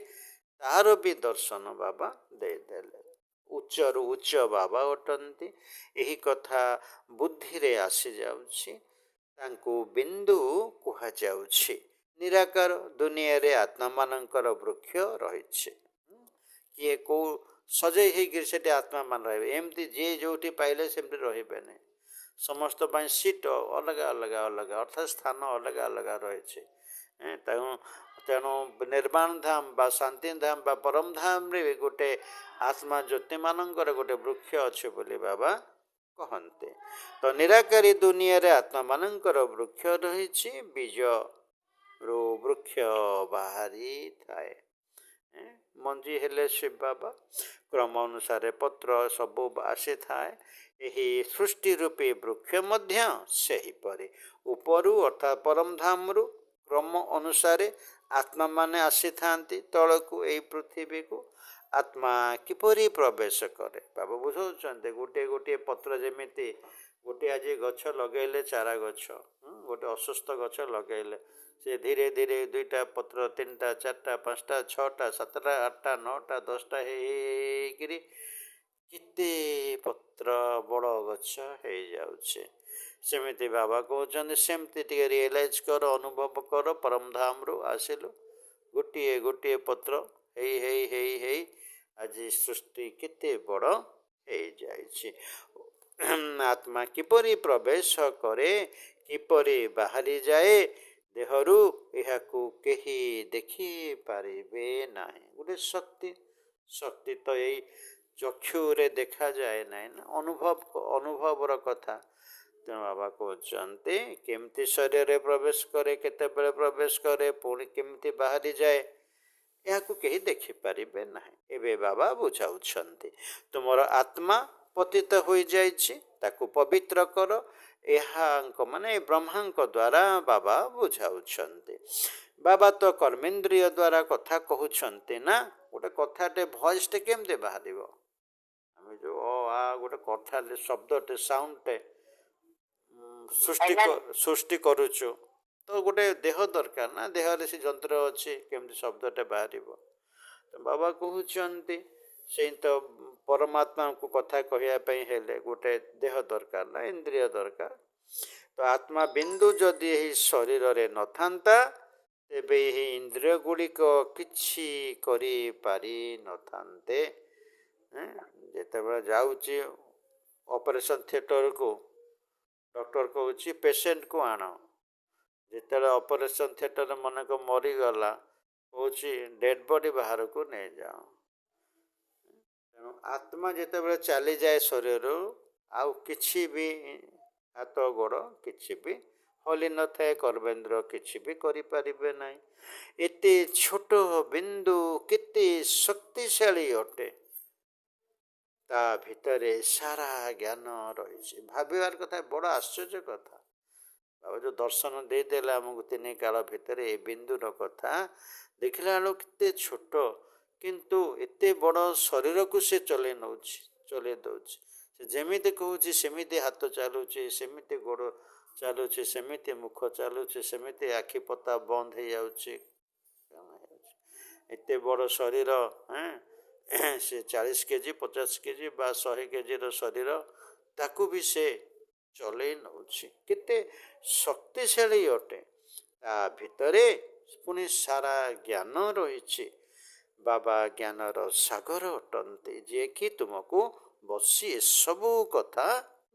ତାହାର ବି ଦର୍ଶନ ବାବା ଦେଇଦେଲେ। ଉଚ୍ଚରୁ ଉଚ୍ଚ ବାବା ଅଟନ୍ତି। ଏହି କଥା ବୁଦ୍ଧିରେ ଆସିଯାଉଛି, ତାଙ୍କୁ ବିନ୍ଦୁ କୁହାଯାଉଛି। ନିରାକାର ଦୁନିଆରେ ଆତ୍ମାମାନଙ୍କର ବୃକ୍ଷ ରହିଛି। କିଏ କେଉଁ ସଜେଇ ହେଇକିରି ସେଠି ଆତ୍ମାମାନ ରହିବେ, ଏମିତି ଯିଏ ଯେଉଁଠି ପାଇଲେ ସେମିତି ରହିବେନି। ସମସ୍ତ ପାଇଁ ସିଟ୍ ଅଲଗା ଅଲଗା ଅଲଗା, ଅର୍ଥାତ୍ ସ୍ଥାନ ଅଲଗା ଅଲଗା ରହିଛି। ତେଣୁ ନିର୍ବାଣ ଧାମ ବା ଶାନ୍ତି ଧାମ ବା ପରମ ଧାମରେ ଗୋଟେ ଆତ୍ମା ଜ୍ୟୋତିମାନଙ୍କର ଗୋଟେ ବୃକ୍ଷ ଅଛି ବୋଲି ବାବା କହନ୍ତି। ତ ନିରାକାରୀ ଦୁନିଆରେ ଆତ୍ମାମାନଙ୍କର ବୃକ୍ଷ ରହିଛି। ବୀଜରୁ ବୃକ୍ଷ ବାହାରିଥାଏ। ମଞ୍ଜି ହେଲେ ଶିବ ବାବା, କ୍ରମ ଅନୁସାରେ ପତ୍ର ସବୁ ଆସିଥାଏ। ଏହି ସୃଷ୍ଟି ରୂପୀ ବୃକ୍ଷ ମଧ୍ୟ ସେହିପରି ଉପରୁ ଅର୍ଥାତ୍ ପରମ ଧାମରୁ କ୍ରମ ଅନୁସାରେ ଆତ୍ମାମାନେ ଆସିଥାନ୍ତି ତଳକୁ, ଏଇ ପୃଥିବୀକୁ। ଆତ୍ମା କିପରି ପ୍ରବେଶ କରେ ବାବା ବୁଝାଉଛନ୍ତି। ଗୋଟିଏ ଗୋଟିଏ ପତ୍ର, ଯେମିତି ଗୋଟିଏ ଆଜି ଗଛ ଲଗାଇଲେ, ଚାରା ଗଛ, ଗୋଟେ ଅସୁସ୍ଥ ଗଛ ଲଗାଇଲେ, ସେ ଧୀରେ ଧୀରେ 2ଟା ପତ୍ର, 3ଟା, 4ଟା, 5ଟା, 6ଟା, 7ଟା, 8ଟା, 9ଟା, 10ଟା ହେଇକିରି କେତେ ପତ୍ର ବଡ଼ ଗଛ ହେଇଯାଉଛି। ସେମିତି ବାବା କହୁଛନ୍ତି ସେମିତି ଟିକେ ରିଏଲାଇଜ୍ କର, ଅନୁଭବ କର। ପରମ ଧାମରୁ ଆସିଲୁ, ଗୋଟିଏ ଗୋଟିଏ ପତ୍ର ହେଇ ହେଇ ହେଇ ହେଇ ଆଜି ସୃଷ୍ଟି କେତେ ବଡ଼ ହେଇଯାଇଛି। ଆତ୍ମା କିପରି ପ୍ରବେଶ କରେ, କିପରି ବାହାରିଯାଏ ଦେହରୁ, ଏହାକୁ କେହି ଦେଖିପାରିବେ ନାହିଁ। ଗୋଟେ ଶକ୍ତି ତ ଏଇ ଚକ୍ଷୁରେ ଦେଖାଯାଏ ନାହିଁ ନା, ଅନୁଭବର କଥା। ତେଣୁ ବାବା କହୁଛନ୍ତି କେମିତି ଶରୀରରେ ପ୍ରବେଶ କରେ, କେତେବେଳେ ପ୍ରବେଶ କରେ, ପୁଣି କେମିତି ବାହାରିଯାଏ, ଏହାକୁ କେହି ଦେଖିପାରିବେ ନାହିଁ। ଏବେ ବାବା ବୁଝାଉଛନ୍ତି ତୁମର ଆତ୍ମା ପତିତ ହୋଇଯାଇଛି, ତାକୁ ପବିତ୍ର କର। ଏହାଙ୍କ ମାନେ ବ୍ରହ୍ମାଙ୍କ ଦ୍ୱାରା ବାବା ବୁଝାଉଛନ୍ତି। ବାବା ତ କର୍ମେନ୍ଦ୍ରିୟ ଦ୍ୱାରା କଥା କହୁଛନ୍ତି ନା। ଗୋଟେ କଥାଟେ, ଭଏସ୍ଟେ କେମିତି ବାହାରିବ? ଆମେ ଯେଉଁ ଗୋଟେ କଥାଟେ, ଶବ୍ଦଟେ, ସାଉଣ୍ଡଟେ ସୃଷ୍ଟି କରୁଛୁ, ତ ଗୋଟେ ଦେହ ଦରକାର ନା। ଦେହରେ ସେ ଯନ୍ତ୍ର ଅଛି, କେମିତି ଶବ୍ଦଟେ ବାହାରିବ? ତ ବାବା କହୁଛନ୍ତି ସେଇ ତ ପରମାତ୍ମାଙ୍କୁ କଥା କହିବା ପାଇଁ ହେଲେ ଗୋଟେ ଦେହ ଦରକାର ନା ଇନ୍ଦ୍ରିୟ ଦରକାର। ତ ଆତ୍ମା ବିନ୍ଦୁ ଯଦି ଏହି ଶରୀରରେ ନଥାନ୍ତା ତେବେ ଏହି ଇନ୍ଦ୍ରିୟ ଗୁଡ଼ିକ କିଛି କରିପାରିନଥାନ୍ତେ। ଯେତେବେଳେ ଯାଉଛି ଅପରେସନ୍ ଥିଏଟରକୁ, ଡକ୍ଟର କହୁଛି ପେସେଣ୍ଟକୁ ଆଣ। ଯେତେବେଳେ ଅପରେସନ୍ ଥିଏଟର ମନେକ ମରିଗଲା, କହୁଛି ଡେଡ୍ ବଡି ବାହାରକୁ ନେଇଯାଅ। ତେଣୁ ଆତ୍ମା ଯେତେବେଳେ ଚାଲିଯାଏ ଶରୀରରୁ, ଆଉ କିଛି ବି ହାତ ଗୋଡ଼ କିଛି ବି ହଲି ନଥାଏ, କର୍ମେନ୍ଦ୍ର କିଛି ବି କରିପାରିବେ ନାହିଁ। ଏତେ ଛୋଟ ବିନ୍ଦୁ କେତେ ଶକ୍ତିଶାଳୀ ଅଟେ, ତା ଭିତରେ ସାରା ଜ୍ଞାନ ରହିଛି। ଭାବିବାର କଥା, ବଡ଼ ଆଶ୍ଚର୍ଯ୍ୟ କଥା। ବାବା ଯେଉଁ ଦର୍ଶନ ଦେଇଦେଲେ ଆମକୁ ତିନି କାଳ ଭିତରେ ଏ ବିନ୍ଦୁର କଥା, ଦେଖିଲା ବେଳକୁ କେତେ ଛୋଟ, କିନ୍ତୁ ଏତେ ବଡ଼ ଶରୀରକୁ ସେ ଚଲେଇ ଦେଉଛି। ସେ ଯେମିତି କହୁଛି ସେମିତି ହାତ ଚାଲୁଛି, ସେମିତି ଗୋଡ଼ ଚାଲୁଛି, ସେମିତି ମୁଖ ଚାଲୁଛି, ସେମିତି ଆଖି ପତା ବନ୍ଦ ହେଇଯାଉଛି। ଏତେ ବଡ଼ ଶରୀର, ସେ 40 କେଜି 50 କେଜି ବା 100 କେଜିର ଶରୀର, ତାକୁ ବି ସେ ଚଲେଇ ନେଉଛି। କେତେ ଶକ୍ତିଶାଳୀ ଅଟେ। ତା ଭିତରେ ପୁଣି ସାରା ଜ୍ଞାନ ରହିଛି। ବାବା ଜ୍ଞାନର ସାଗର ଅଟନ୍ତି, ଯିଏକି ତୁମକୁ ବସି ଏସବୁ କଥା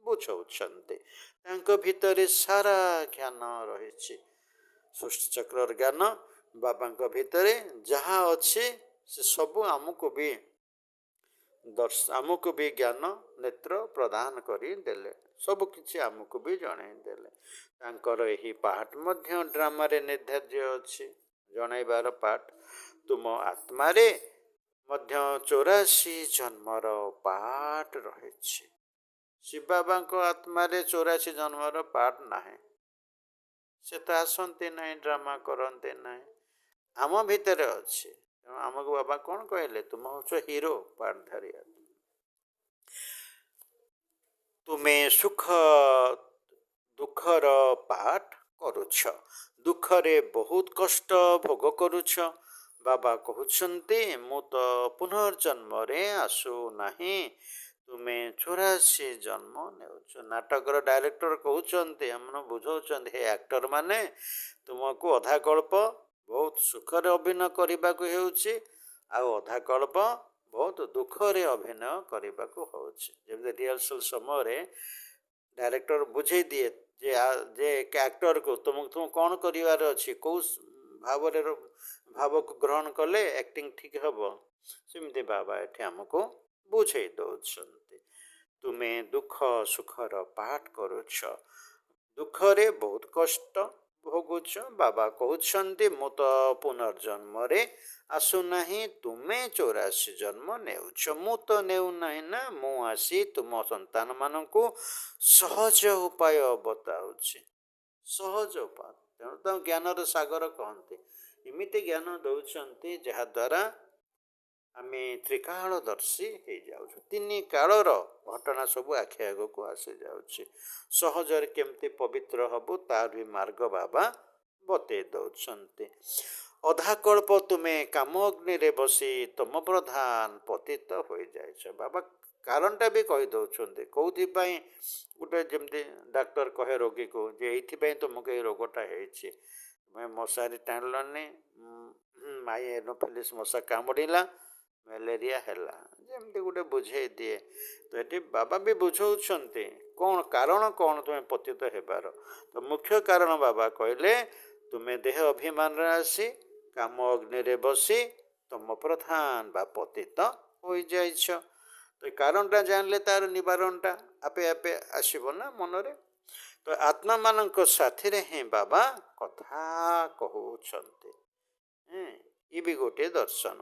ବୁଝାଉଛନ୍ତି। ତାଙ୍କ ଭିତରେ ସାରା ଜ୍ଞାନ ରହିଛି। ସୃଷ୍ଟିଚକ୍ରର ଜ୍ଞାନ ବାବାଙ୍କ ଭିତରେ ଯାହା ଅଛି, ସେ ସବୁ ଆମକୁ ବି ଜ୍ଞାନ ନେତ୍ର ପ୍ରଦାନ କରିଦେଲେ, ସବୁ କିଛି ଆମକୁ ବି ଜଣାଇ ଦେଲେ। ତାଙ୍କର ଏହି ପାଠ ମଧ୍ୟ ଡ୍ରାମାରେ ନିର୍ଦ୍ଧାର୍ଯ୍ୟ ଅଛି, ଜଣାଇବାର ପାଠ। ତୁମ ଆତ୍ମାରେ ମଧ୍ୟ 84 ଜନ୍ମର ପାଠ ରହିଛି। ଶିବ ବାବାଙ୍କ ଆତ୍ମାରେ 84 ଜନ୍ମର ପାଠ ନାହିଁ। ସେ ତ ଆସନ୍ତି ନାହିଁ, ଡ୍ରାମା କରନ୍ତି ନାହିଁ। ଆମ ଭିତରେ ଅଛି। ତେଣୁ ଆମକୁ ବାବା କ'ଣ କହିଲେ? ତୁମ ହେଉଛ ହିରୋ ପାଠଧାରୀ। ତୁମେ ସୁଖ ଦୁଃଖର ପାଠ କରୁଛ, ଦୁଃଖରେ ବହୁତ କଷ୍ଟ ଭୋଗ କରୁଛ। ବାବା କହୁଛନ୍ତି, ମୁଁ ତ ପୁନର୍ଜନ୍ମରେ ଆସୁନାହିଁ, ତୁମେ 84 ଜନ୍ମ ନେଉଛ। ନାଟକର ଡାଇରେକ୍ଟର କହୁଛନ୍ତି, ଆମକୁ ବୁଝାଉଛନ୍ତି, ହେ ଆକ୍ଟର ମାନେ, ତୁମକୁ ଅଧା କଳ୍ପ ବହୁତ ସୁଖରେ ଅଭିନୟ କରିବାକୁ ହେଉଛି, ଆଉ ଅଧା କଳ୍ପ ବହୁତ ଦୁଃଖରେ ଅଭିନୟ କରିବାକୁ ହେଉଛି। ଯେମିତି ରିହର୍ସାଲ ସମୟରେ ଡାଇରେକ୍ଟର ବୁଝେଇ ଦିଏ ଯେ ଆକ୍ଟରକୁ ତୁମକୁ କ'ଣ କରିବାର ଅଛି, କେଉଁ ଭାବକୁ ଗ୍ରହଣ କଲେ ଆକ୍ଟିଂ ଠିକ୍ ହେବ, ସେମିତି ବାବା ଏଠି ଆମକୁ ବୁଝେଇ ଦେଉଛନ୍ତି। ତୁମେ ଦୁଃଖ ସୁଖର ପାଠ କରୁଛ, ଦୁଃଖରେ ବହୁତ କଷ୍ଟ ଭୋଗୁଛ। ବାବା କହୁଛନ୍ତି, ମୁଁ ତ ପୁନର୍ଜନ୍ମରେ ଆସୁନାହିଁ, ତୁମେ 84 ଜନ୍ମ ନେଉଛ। ମୁଁ ତ ନେଉନାହିଁ ନା, ମୁଁ ଆସି ତୁମ ସନ୍ତାନମାନଙ୍କୁ ସହଜ ଉପାୟ ବତାଉଛି। ସହଜ ଉପାୟ, ତେଣୁ ତାଙ୍କୁ ଜ୍ଞାନର ସାଗର କହନ୍ତି। ଏମିତି ଜ୍ଞାନ ଦେଉଛନ୍ତି ଯାହାଦ୍ୱାରା ଆମେ ତ୍ରିକାଳଦର୍ଶୀ ହେଇଯାଉଛୁ। ତିନି କାଳର ଘଟଣା ସବୁ ଆଖି ଆଗକୁ ଆସିଯାଉଛି। ସହଜରେ କେମିତି ପବିତ୍ର ହବୁ, ତାର ବି ମାର୍ଗ ବାବା ବତେଇ ଦେଉଛନ୍ତି। ଅଧାକଳ୍ପ ତୁମେ କାମ ଅଗ୍ନିରେ ବସି ତମ ପ୍ରଧାନ ପତିତ ହୋଇଯାଇଛ। ବାବା କାରଣଟା ବି କହିଦେଉଛନ୍ତି, କେଉଁଥିପାଇଁ। ଗୋଟେ ଯେମିତି ଡାକ୍ତର କହେ ରୋଗୀକୁ ଯେ ଏଇଥିପାଇଁ ତୁମକୁ ଏଇ ରୋଗଟା ହେଇଛି, ତୁମେ ମଶାରୀ ଟାଣିଲନି, ମାଇ ଏନୋଫିଲିସ୍ ମଶା କାମୁଡ଼ିଲା, ମ୍ୟାଲେରିଆ ହେଲା, ଯେମିତି ଗୋଟେ ବୁଝେଇ ଦିଏ। ତ ଏଠି ବାବା ବି ବୁଝାଉଛନ୍ତି କ'ଣ କାରଣ, କ'ଣ ତୁମେ ପତିତ ହେବାର। ତ ମୁଖ୍ୟ କାରଣ ବାବା କହିଲେ, ତୁମେ ଦେହ ଅଭିମାନରେ ଆସି କାମ ଅଗ୍ନିରେ ବସି ତମ ପ୍ରଧାନ ବା ପତିତ ହୋଇଯାଇଛ। ତ ଏ କାରଣଟା ଜାଣିଲେ ତାର ନିବାରଣଟା ଆପେ ଆପେ ଆସିବ ନା ମନରେ। ତ ଆତ୍ମାମାନଙ୍କ ସାଥିରେ ହିଁ ବାବା କଥା କହୁଛନ୍ତି। ଇଏ ବି ଗୋଟିଏ ଦର୍ଶନ।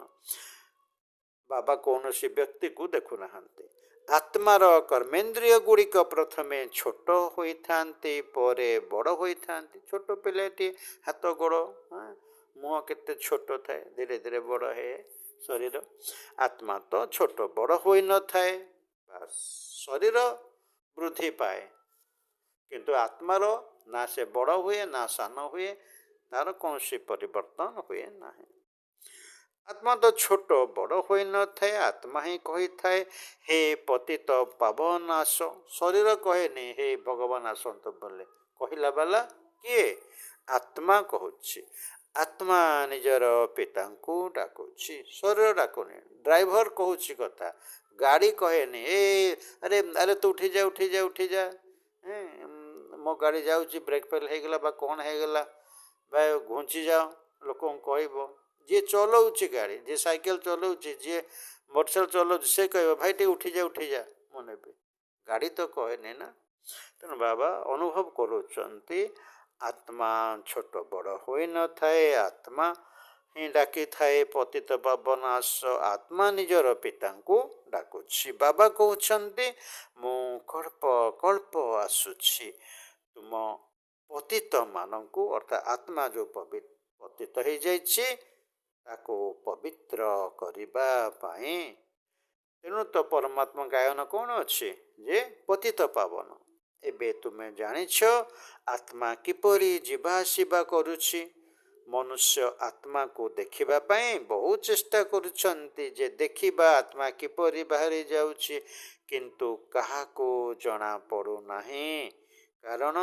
ବାବା କୌଣସି ବ୍ୟକ୍ତିକୁ ଦେଖୁନାହାନ୍ତି। ଆତ୍ମାର କର୍ମେନ୍ଦ୍ରିୟ ଗୁଡ଼ିକ ପ୍ରଥମେ ଛୋଟ ହୋଇଥାନ୍ତି, ପରେ ବଡ଼ ହୋଇଥାନ୍ତି। ଛୋଟ ପିଲାଟି ହାତ ଗୋଡ଼ ମୁହଁ କେତେ ଛୋଟ ଥାଏ, ଧୀରେ ଧୀରେ ବଡ଼ ହୁଏ ଶରୀର। ଆତ୍ମା ତ ଛୋଟ ବଡ଼ ହୋଇନଥାଏ, ଶରୀର ବୃଦ୍ଧି ପାଏ, କିନ୍ତୁ ଆତ୍ମାର ନା ସେ ବଡ଼ ହୁଏ ନା ସାନ ହୁଏ, ତାର କୌଣସି ପରିବର୍ତ୍ତନ ହୁଏ ନାହିଁ। ଆତ୍ମା ତ ଛୋଟ ବଡ଼ ହୋଇନଥାଏ, ଆତ୍ମା ହିଁ କହିଥାଏ ହେ ପତିତ ପାବନ ଆସ। ଶରୀର କହେନି ହେ ଭଗବାନ ଆସନ୍ତୁ ବୋଲି। କହିଲା ବାଲା କିଏ? ଆତ୍ମା କହୁଛି। ଆତ୍ମା ନିଜର ପିତାଙ୍କୁ ଡାକୁଛି, ଶରୀର ଡାକୁନି। ଡ୍ରାଇଭର କହୁଛି କଥା, ଗାଡ଼ି କହେନି ଏ ଆରେ ଆରେ ତୁ ଉଠିଯା ଉଠିଯା ଉଠିଯା, ମୋ ଗାଡ଼ି ଯାଉଛି, ବ୍ରେକ୍ ଫେଲ୍ ହେଇଗଲା ବା କ'ଣ ହେଇଗଲା ବା ଘୁଞ୍ଚି ଯାଅ, ଲୋକଙ୍କୁ କହିବ। ଯିଏ ଚଲାଉଛି ଗାଡ଼ି, ଯିଏ ସାଇକେଲ ଚଲାଉଛି, ଯିଏ ମୋଟରସାଇକେଲ ଚଲାଉଛି, ସେ କହିବ ଭାଇ ଟିକେ ଉଠିଯା ଉଠିଯା ମୁଁ ନେବି। ଗାଡ଼ି ତ କହେନି ନା। ତେଣୁ ବାବା ଅନୁଭବ କରୁଛନ୍ତି ଆତ୍ମା ଛୋଟ ବଡ଼ ହୋଇନଥାଏ, ଆତ୍ମା ହିଁ ଡାକିଥାଏ ପତିତ ପାବନ ଆସ। ଆତ୍ମା ନିଜର ପିତାଙ୍କୁ ଡାକୁଛି। ବାବା କହୁଛନ୍ତି ମୁଁ କଳ୍ପ କଳ୍ପ ଆସୁଛି ତୁମ ପତିତ ମାନଙ୍କୁ, ଅର୍ଥାତ୍ ଆତ୍ମା ଯେଉଁ ପତିତ ହେଇଯାଇଛି ତାକୁ ପବିତ୍ର କରିବା ପାଇଁ। ତେଣୁ ତ ପରମାତ୍ମା ଗାୟନ କ'ଣ ଅଛି ଯେ ପତିତ ପାବନ। ଏବେ ତୁମେ ଜାଣିଛ ଆତ୍ମା କିପରି ଯିବା ଆସିବା କରୁଛି। ମନୁଷ୍ୟ ଆତ୍ମାକୁ ଦେଖିବା ପାଇଁ ବହୁତ ଚେଷ୍ଟା କରୁଛନ୍ତି ଯେ ଦେଖିବା ଆତ୍ମା କିପରି ବାହାରି ଯାଉଛି, କିନ୍ତୁ କାହାକୁ ଜଣା ପଡ଼ୁନାହିଁ। କାରଣ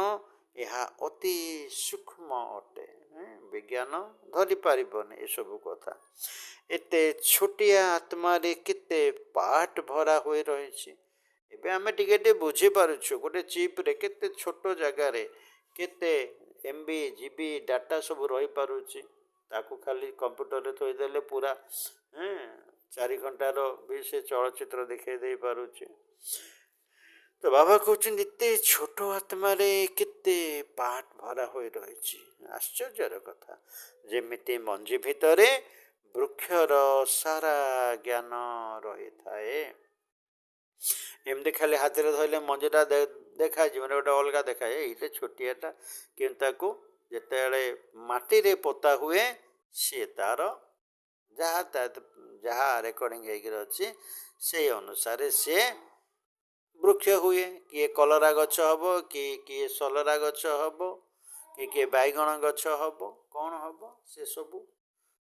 ଏହା ଅତି ସୂକ୍ଷ୍ମ ଅଟେ। ବିଜ୍ଞାନ ଧରିପାରିବନି ଏସବୁ କଥା। ଏତେ ଛୋଟିଆ ଆତ୍ମାରେ କେତେ ପାର୍ଟ ଭରା ହୋଇ ରହିଛି। ଏବେ ଆମେ ଟିକେ ଟିକେ ବୁଝିପାରୁଛୁ ଗୋଟେ ଚିପ୍ରେ କେତେ ଛୋଟ ଜାଗାରେ କେତେ MB GB ଡାଟା ସବୁ ରହିପାରୁଛି। ତାକୁ ଖାଲି କମ୍ପ୍ୟୁଟରରେ ଥୋଇଦେଲେ ପୁରା 4 ଘଣ୍ଟାର ବି ସେ ଚଳଚ୍ଚିତ୍ର ଦେଖାଇ ଦେଇପାରୁଛି। ତ ବାବା କହୁଛନ୍ତି ଏତେ ଛୋଟ ଆତ୍ମାରେ କେତେ ପାର୍ଟ ଭରା ହୋଇ ରହିଛି। ଆଶ୍ଚର୍ଯ୍ୟର କଥା। ଯେମିତି ମଞ୍ଜି ଭିତରେ ବୃକ୍ଷର ସାରା ଜ୍ଞାନ ରହିଥାଏ। ଏମିତି ଖାଲି ହାତରେ ଧରିଲେ ମଞ୍ଜିଟା ଦେଖାଯିବନି, ଗୋଟେ ଅଲଗା ଦେଖାଏ, ଏଇଟା ଛୋଟିଆଟା, କିନ୍ତୁ ତାକୁ ଯେତେବେଳେ ମାଟିରେ ପୋତା ହୁଏ ସିଏ ତାର ଯାହା ରେକର୍ଡ଼ିଂ ହେଇକିରି ଅଛି ସେଇ ଅନୁସାରେ ସିଏ ବୃକ୍ଷ ହୁଏ। କିଏ କଲରା ଗଛ ହେବ, କିଏ ସଲରା ଗଛ ହେବ, କିଏ ବାଇଗଣ ଗଛ ହେବ, କ'ଣ ହେବ ସେସବୁ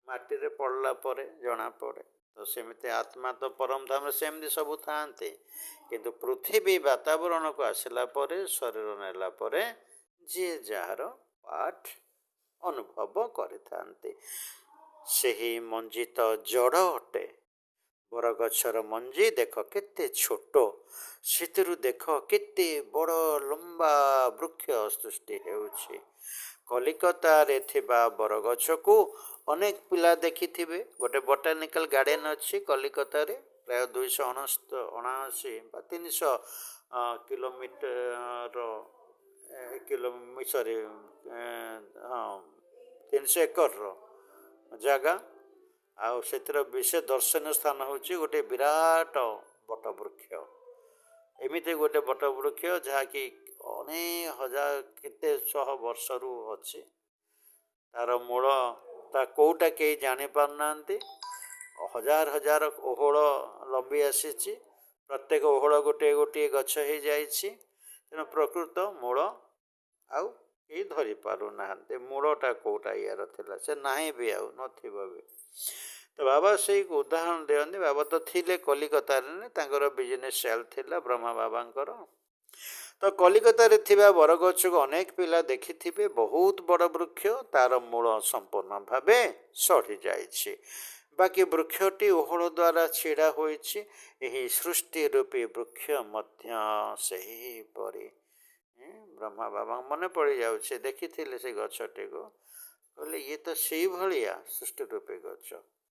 ମାଟିରେ ପଡ଼ିଲା ପରେ ଜଣାପଡ଼େ। ତ ସେମିତି ଆତ୍ମା ତ ପରମ ଧାମରେ ସେମିତି ସବୁ ଥାଆନ୍ତି, କିନ୍ତୁ ପୃଥିବୀ ବାତାବରଣକୁ ଆସିଲା ପରେ, ଶରୀର ନେଲା ପରେ ଯିଏ ଯାହାର ପାଠ ଅନୁଭବ କରିଥାନ୍ତି। ସେହି ମଞ୍ଜି ତ ଜଡ଼ ଅଟେ। ବରଗଛର ମଞ୍ଜି ଦେଖ କେତେ ଛୋଟ, ସେଥିରୁ ଦେଖ କେତେ ବଡ଼ ଲମ୍ବା ବୃକ୍ଷ ସୃଷ୍ଟି ହେଉଛି। କଲିକତାରେ ଥିବା ବରଗଛକୁ ଅନେକ ପିଲା ଦେଖିଥିବେ। ଗୋଟେ ବୋଟାନିକାଲ ଗାର୍ଡ଼େନ ଅଛି କଲିକତାରେ, ପ୍ରାୟ 279 ବା 300 300 ଏକରର ଜାଗା। ଆଉ ସେଥିର ବିଶେଷ ଦର୍ଶନୀୟ ସ୍ଥାନ ହେଉଛି ଗୋଟେ ବିରାଟ ବଟବୃକ୍ଷ। ଏମିତି ଗୋଟେ ବଟବୃକ୍ଷ ଯାହାକି ଅନେକ ହଜାର କେତେ ଶହ ବର୍ଷରୁ ଅଛି। ତାର ମୂଳ ତା କେଉଁଟା କେହି ଜାଣିପାରୁନାହାନ୍ତି। ହଜାର ହଜାର ଓହଳ ଲମ୍ବି ଆସିଛି, ପ୍ରତ୍ୟେକ ଓହଳ ଗୋଟିଏ ଗୋଟିଏ ଗଛ ହେଇଯାଇଛି। ତେଣୁ ପ୍ରକୃତ ମୂଳ ଆଉ କେହି ଧରିପାରୁନାହାନ୍ତି। ମୂଳଟା କେଉଁଟା ଇଆର ଥିଲା, ସେ ନାହିଁ ବି ଆଉ ନଥିବ ବି। ତ ବାବା ସେଇ ଉଦାହରଣ ଦିଅନ୍ତି। ବାବା ତ ଥିଲେ କଲିକତାରେ, ତାଙ୍କର ବିଜନେସ୍ ଚାଲିଥିଲା ବ୍ରହ୍ମା ବାବାଙ୍କର। ତ କଲିକତାରେ ଥିବା ବରଗଛକୁ ଅନେକ ପିଲା ଦେଖିଥିବେ। ବହୁତ ବଡ଼ ବୃକ୍ଷ, ତାର ମୂଳ ସମ୍ପୂର୍ଣ୍ଣ ଭାବେ ସଢ଼ିଯାଇଛି, ବାକି ବୃକ୍ଷଟି ଓହଳ ଦ୍ୱାରା ଛିଡ଼ା ହୋଇଛି। ଏହି ସୃଷ୍ଟି ରୂପୀ ବୃକ୍ଷ ମଧ୍ୟ ସେହିପରି। ବ୍ରହ୍ମା ବାବା ମନେ ପଡ଼ିଯାଉଛି, ଦେଖିଥିଲେ ସେ ଗଛଟିକୁ, କହିଲେ ଇଏ ତ ସେଇଭଳିଆ ସୃଷ୍ଟି ରୂପୀ ଗଛ।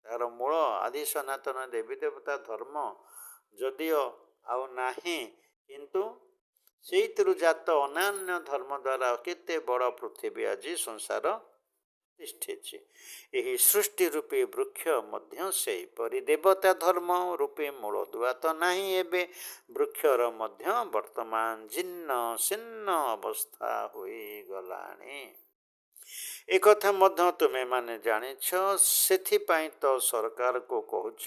ତାର ମୂଳ ଆଦି ସନାତନ ଦେବୀ ଦେବତା ଧର୍ମ ଯଦିଓ ଆଉ ନାହିଁ, କିନ୍ତୁ ସେଇଥିରୁ ଜାତ ଅନ୍ୟାନ୍ୟ ଧର୍ମ ଦ୍ୱାରା କେତେ ବଡ଼ ପୃଥିବୀ ଆଜି ସଂସାର ତିଷ୍ଠିଛି। ଏହି ସୃଷ୍ଟି ରୂପୀ ବୃକ୍ଷ ମଧ୍ୟ ସେହିପରି ଦେବତା ଧର୍ମ ରୂପୀ ମୂଳଦୁଆ ତ ନାହିଁ। ଏବେ ବୃକ୍ଷର ମଧ୍ୟ ବର୍ତ୍ତମାନ ଜୀର୍ଣ୍ଣ ଶୀର୍ଣ୍ଣ ଅବସ୍ଥା ହୋଇଗଲାଣି। ଏକଥା ମଧ୍ୟ ତୁମେମାନେ ଜାଣିଛ। ସେଥିପାଇଁ ତ ସରକାରକୁ କହୁଛ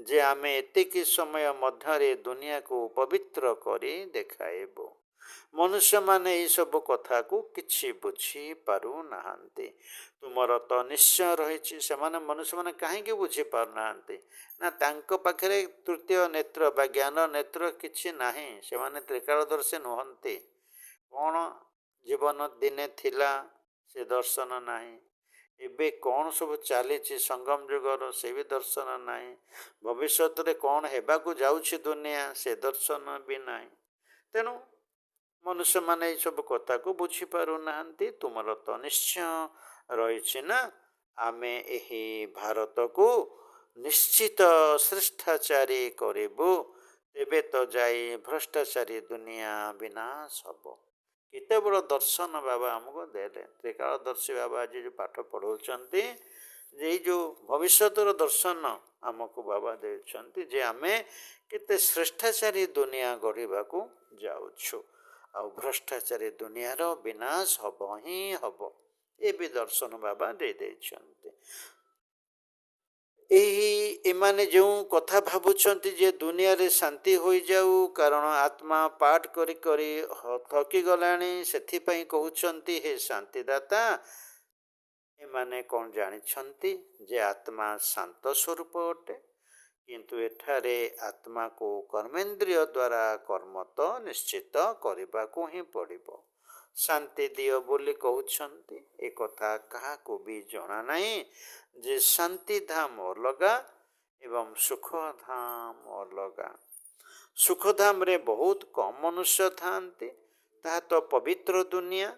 ଯେ ଆମେ ଏତିକି ସମୟ ମଧ୍ୟରେ ଦୁନିଆକୁ ପବିତ୍ର କରି ଦେଖାଇବୁ। ମନୁଷ୍ୟମାନେ ଏହିସବୁ କଥାକୁ କିଛି ବୁଝିପାରୁନାହାନ୍ତି। ତୁମର ତ ନିଶ୍ଚୟ ରହିଛି। ସେମାନେ ମନୁଷ୍ୟମାନେ କାହିଁକି ବୁଝିପାରୁନାହାନ୍ତି? ନା ତାଙ୍କ ପାଖରେ ତୃତୀୟ ନେତ୍ର ବା ଜ୍ଞାନ ନେତ୍ର କିଛି ନାହିଁ। ସେମାନେ ତ୍ରିକାଳଦର୍ଶୀ ନୁହନ୍ତି। କ'ଣ ଜୀବନ ଦିନେ ଥିଲା ସେ ଦର୍ଶନ ନାହିଁ। ଏବେ କ'ଣ ସବୁ ଚାଲିଛି ସଙ୍ଗମ ଯୁଗର ସେ ବି ଦର୍ଶନ ନାହିଁ। ଭବିଷ୍ୟତରେ କ'ଣ ହେବାକୁ ଯାଉଛି ଦୁନିଆ ସେ ଦର୍ଶନ ବି ନାହିଁ। ତେଣୁ ମନୁଷ୍ୟମାନେ ଏହିସବୁ କଥାକୁ ବୁଝିପାରୁନାହାନ୍ତି। ତୁମର ତ ନିଶ୍ଚୟ ରହିଛି ନା ଆମେ ଏହି ଭାରତକୁ ନିଶ୍ଚିତ ଶ୍ରେଷ୍ଠାଚାରୀ କରିବୁ। ତେବେ ତ ଯାଇ ଭ୍ରଷ୍ଟାଚାରୀ ଦୁନିଆ ବିନାଶ ହେବ। କେତେ ବଡ଼ ଦର୍ଶନ ବାବା ଆମକୁ ଦେଲେ। ତ୍ରିକାଳଦର୍ଶୀ ବାବା ଆଜି ଯେଉଁ ପାଠ ପଢ଼ାଉଛନ୍ତି ଯେ ଏଇ ଯେଉଁ ଭବିଷ୍ୟତର ଦର୍ଶନ ଆମକୁ ବାବା ଦେଉଛନ୍ତି ଯେ ଆମେ କେତେ ଶ୍ରେଷ୍ଠାଚାରୀ ଦୁନିଆ ଗଢ଼ିବାକୁ ଯାଉଛୁ ଆଉ ଭ୍ରଷ୍ଟାଚାରୀ ଦୁନିଆର ବିନାଶ ହେବ ହିଁ ହେବ। ଏ ବି ଦର୍ଶନ ବାବା ଦେଇଛନ୍ତି। ଏମାନେ ଯେଉଁ କଥା ଭାବୁଛନ୍ତି ଯେ ଦୁନିଆରେ ଶାନ୍ତି ହୋଇଯାଉ, କାରଣ ଆତ୍ମା ପାଠ କରି କରି ଥକିଗଲାଣି, ସେଥିପାଇଁ କହୁଛନ୍ତି ହେ ଶାନ୍ତିଦାତା। ଏମାନେ କ'ଣ ଜାଣିଛନ୍ତି ଯେ ଆତ୍ମା ଶାନ୍ତ ସ୍ୱରୂପ ଅଟେ? କିନ୍ତୁ ଏଠାରେ ଆତ୍ମାକୁ କର୍ମେନ୍ଦ୍ରିୟ ଦ୍ୱାରା କର୍ମ ତ ନିଶ୍ଚିତ କରିବାକୁ ହିଁ ପଡ଼ିବ। ଶାନ୍ତି ଦିଅ ବୋଲି କହୁଛନ୍ତି। ଏ କଥା କାହାକୁ ବି ଜଣା ନାହିଁ ଯେ ଶାନ୍ତିଧାମ ଅଲଗା ଏବଂ ସୁଖଧାମ ଅଲଗା। ସୁଖଧାମରେ ବହୁତ କମ୍ ମନୁଷ୍ୟ ଥାଆନ୍ତି। ତାହା ତ ପବିତ୍ର ଦୁନିଆ।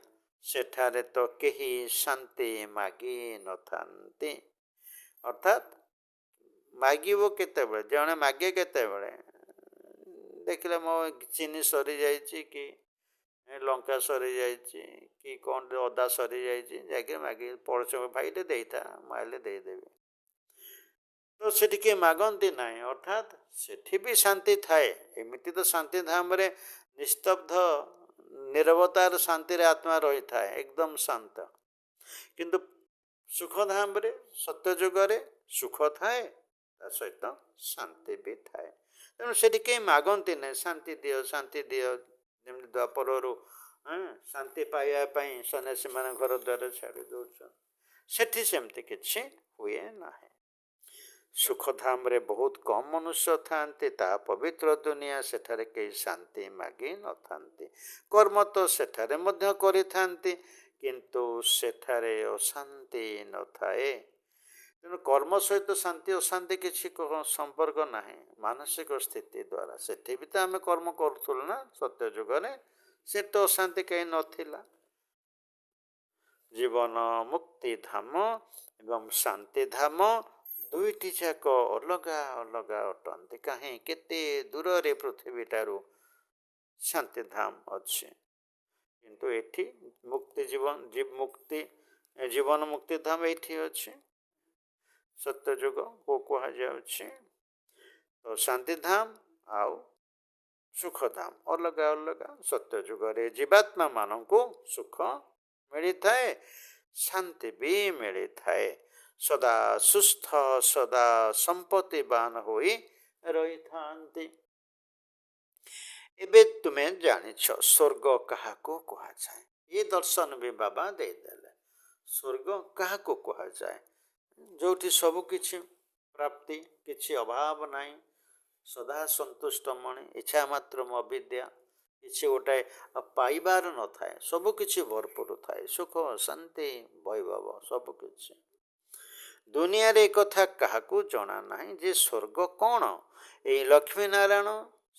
ସେଠାରେ ତ କେହି ଶାନ୍ତି ମାଗି ନଥାନ୍ତି। ଅର୍ଥାତ୍ ମାଗିବ କେତେବେଳେ? ଜଣେ ମାଗେ କେତେବେଳେ? ଦେଖିଲେ ମୋ ଚିନି ସରିଯାଇଛି କି ଲଙ୍କା ସରିଯାଇଛି କି କ'ଣ ଅଦା ସରିଯାଇଛି, ଯାଇକି ମାଗି ପଡ଼ୋଶୀ ଭାଇଟେ ଦେଇଥା, ମୁଁ ଆଇଲେ ଦେଇଦେବି। ତ ସେଠି କିଏ ମାଗନ୍ତି ନାହିଁ। ଅର୍ଥାତ୍ ସେଠି ବି ଶାନ୍ତି ଥାଏ। ଏମିତି ତ ଶାନ୍ତି ଧାମରେ ନିସ୍ତବ୍ଧ ନିରବତାର ଶାନ୍ତିରେ ଆତ୍ମା ରହିଥାଏ, ଏକଦମ ଶାନ୍ତ। କିନ୍ତୁ ସୁଖଧାମରେ ସତ୍ୟଯୁଗରେ ସୁଖ ଥାଏ, ତା ସହିତ ଶାନ୍ତି ବି ଥାଏ। ତେଣୁ ସେଠି କେହି ମାଗନ୍ତି ନାହିଁ ଶାନ୍ତି ଦିଅ ଶାନ୍ତି ଦିଅ। ଯେମିତି ଦ୍ୱାପରରୁ ଶାନ୍ତି ପାଇବା ପାଇଁ ସନ୍ନ୍ୟାସୀମାନେ ଘର ଦ୍ୱାର ଛାଡ଼ି ଦେଉଛନ୍ତି, ସେଠି ସେମିତି କିଛି ହୁଏ ନାହିଁ। ସୁଖଧାମରେ ବହୁତ କମ୍ ମନୁଷ୍ୟ ଥାଆନ୍ତି। ତାହା ପବିତ୍ର ଦୁନିଆ। ସେଠାରେ କେହି ଶାନ୍ତି ମାଗି ନଥାନ୍ତି। କର୍ମ ତ ସେଠାରେ ମଧ୍ୟ କରିଥାନ୍ତି, କିନ୍ତୁ ସେଠାରେ ଅଶାନ୍ତି ନଥାଏ। ତେଣୁ କର୍ମ ସହିତ ଶାନ୍ତି ଅଶାନ୍ତି କିଛି ସମ୍ପର୍କ ନାହିଁ। ମାନସିକ ସ୍ଥିତି ଦ୍ୱାରା ସେଠି ବି ତ ଆମେ କର୍ମ କରୁଥିଲୁ ନା ସତ୍ୟ ଯୁଗରେ। ସେ ତ ଅଶାନ୍ତି କେହି ନଥିଲା। ଜୀବନ ମୁକ୍ତିଧାମ ଏବଂ ଶାନ୍ତିଧାମ ଦୁଇଟି ଯାକ ଅଲଗା ଅଲଗା ଅଟନ୍ତି। କାହିଁ କେତେ ଦୂରରେ ପୃଥିବୀଠାରୁ ଶାନ୍ତିଧାମ ଅଛି, କିନ୍ତୁ ଏଠି ମୁକ୍ତି ଜୀବନ ମୁକ୍ତିଧାମ ଏଇଠି ଅଛି। ସତ୍ୟଯୁଗକୁ କୁହାଯାଉଛି। ତ ଶାନ୍ତିଧାମ ଆଉ ସୁଖଧାମ ଅଲଗା ଅଲଗା। ସତ୍ୟଯୁଗରେ ଜୀବାତ୍ମା ମାନଙ୍କୁ ସୁଖ ମିଳିଥାଏ, ଶାନ୍ତି ବି ମିଳିଥାଏ। ସଦା ସୁସ୍ଥ ସଦା ସମ୍ପତ୍ତିବାନ ହୋଇ ରହିଥାନ୍ତି। ଏବେ ତୁମେ ଜାଣିଛ ସ୍ୱର୍ଗ କାହାକୁ କୁହାଯାଏ। ଏ ଦର୍ଶନ ବି ବାବା ଦେଇଦେଲେ। ସ୍ୱର୍ଗ କାହାକୁ କୁହାଯାଏ? ଯେଉଁଠି ସବୁ କିଛି ପ୍ରାପ୍ତି, କିଛି ଅଭାବ ନାହିଁ, ସଦା ସନ୍ତୁଷ୍ଟ ମଣି, ଇଚ୍ଛା ମାତ୍ର ଅବିଦ୍ୟା, କିଛି ଗୋଟାଏ ପାଇବାର ନଥାଏ, ସବୁ କିଛି ଭରପୁର ଥାଏ, ସୁଖ ଶାନ୍ତି ବୈଭବ ସବୁ କିଛି। ଦୁନିଆରେ ଏ କଥା କାହାକୁ ଜଣା ନାହିଁ ଯେ ସ୍ୱର୍ଗ କ'ଣ? ଏଇ ଲକ୍ଷ୍ମୀ ନାରାୟଣ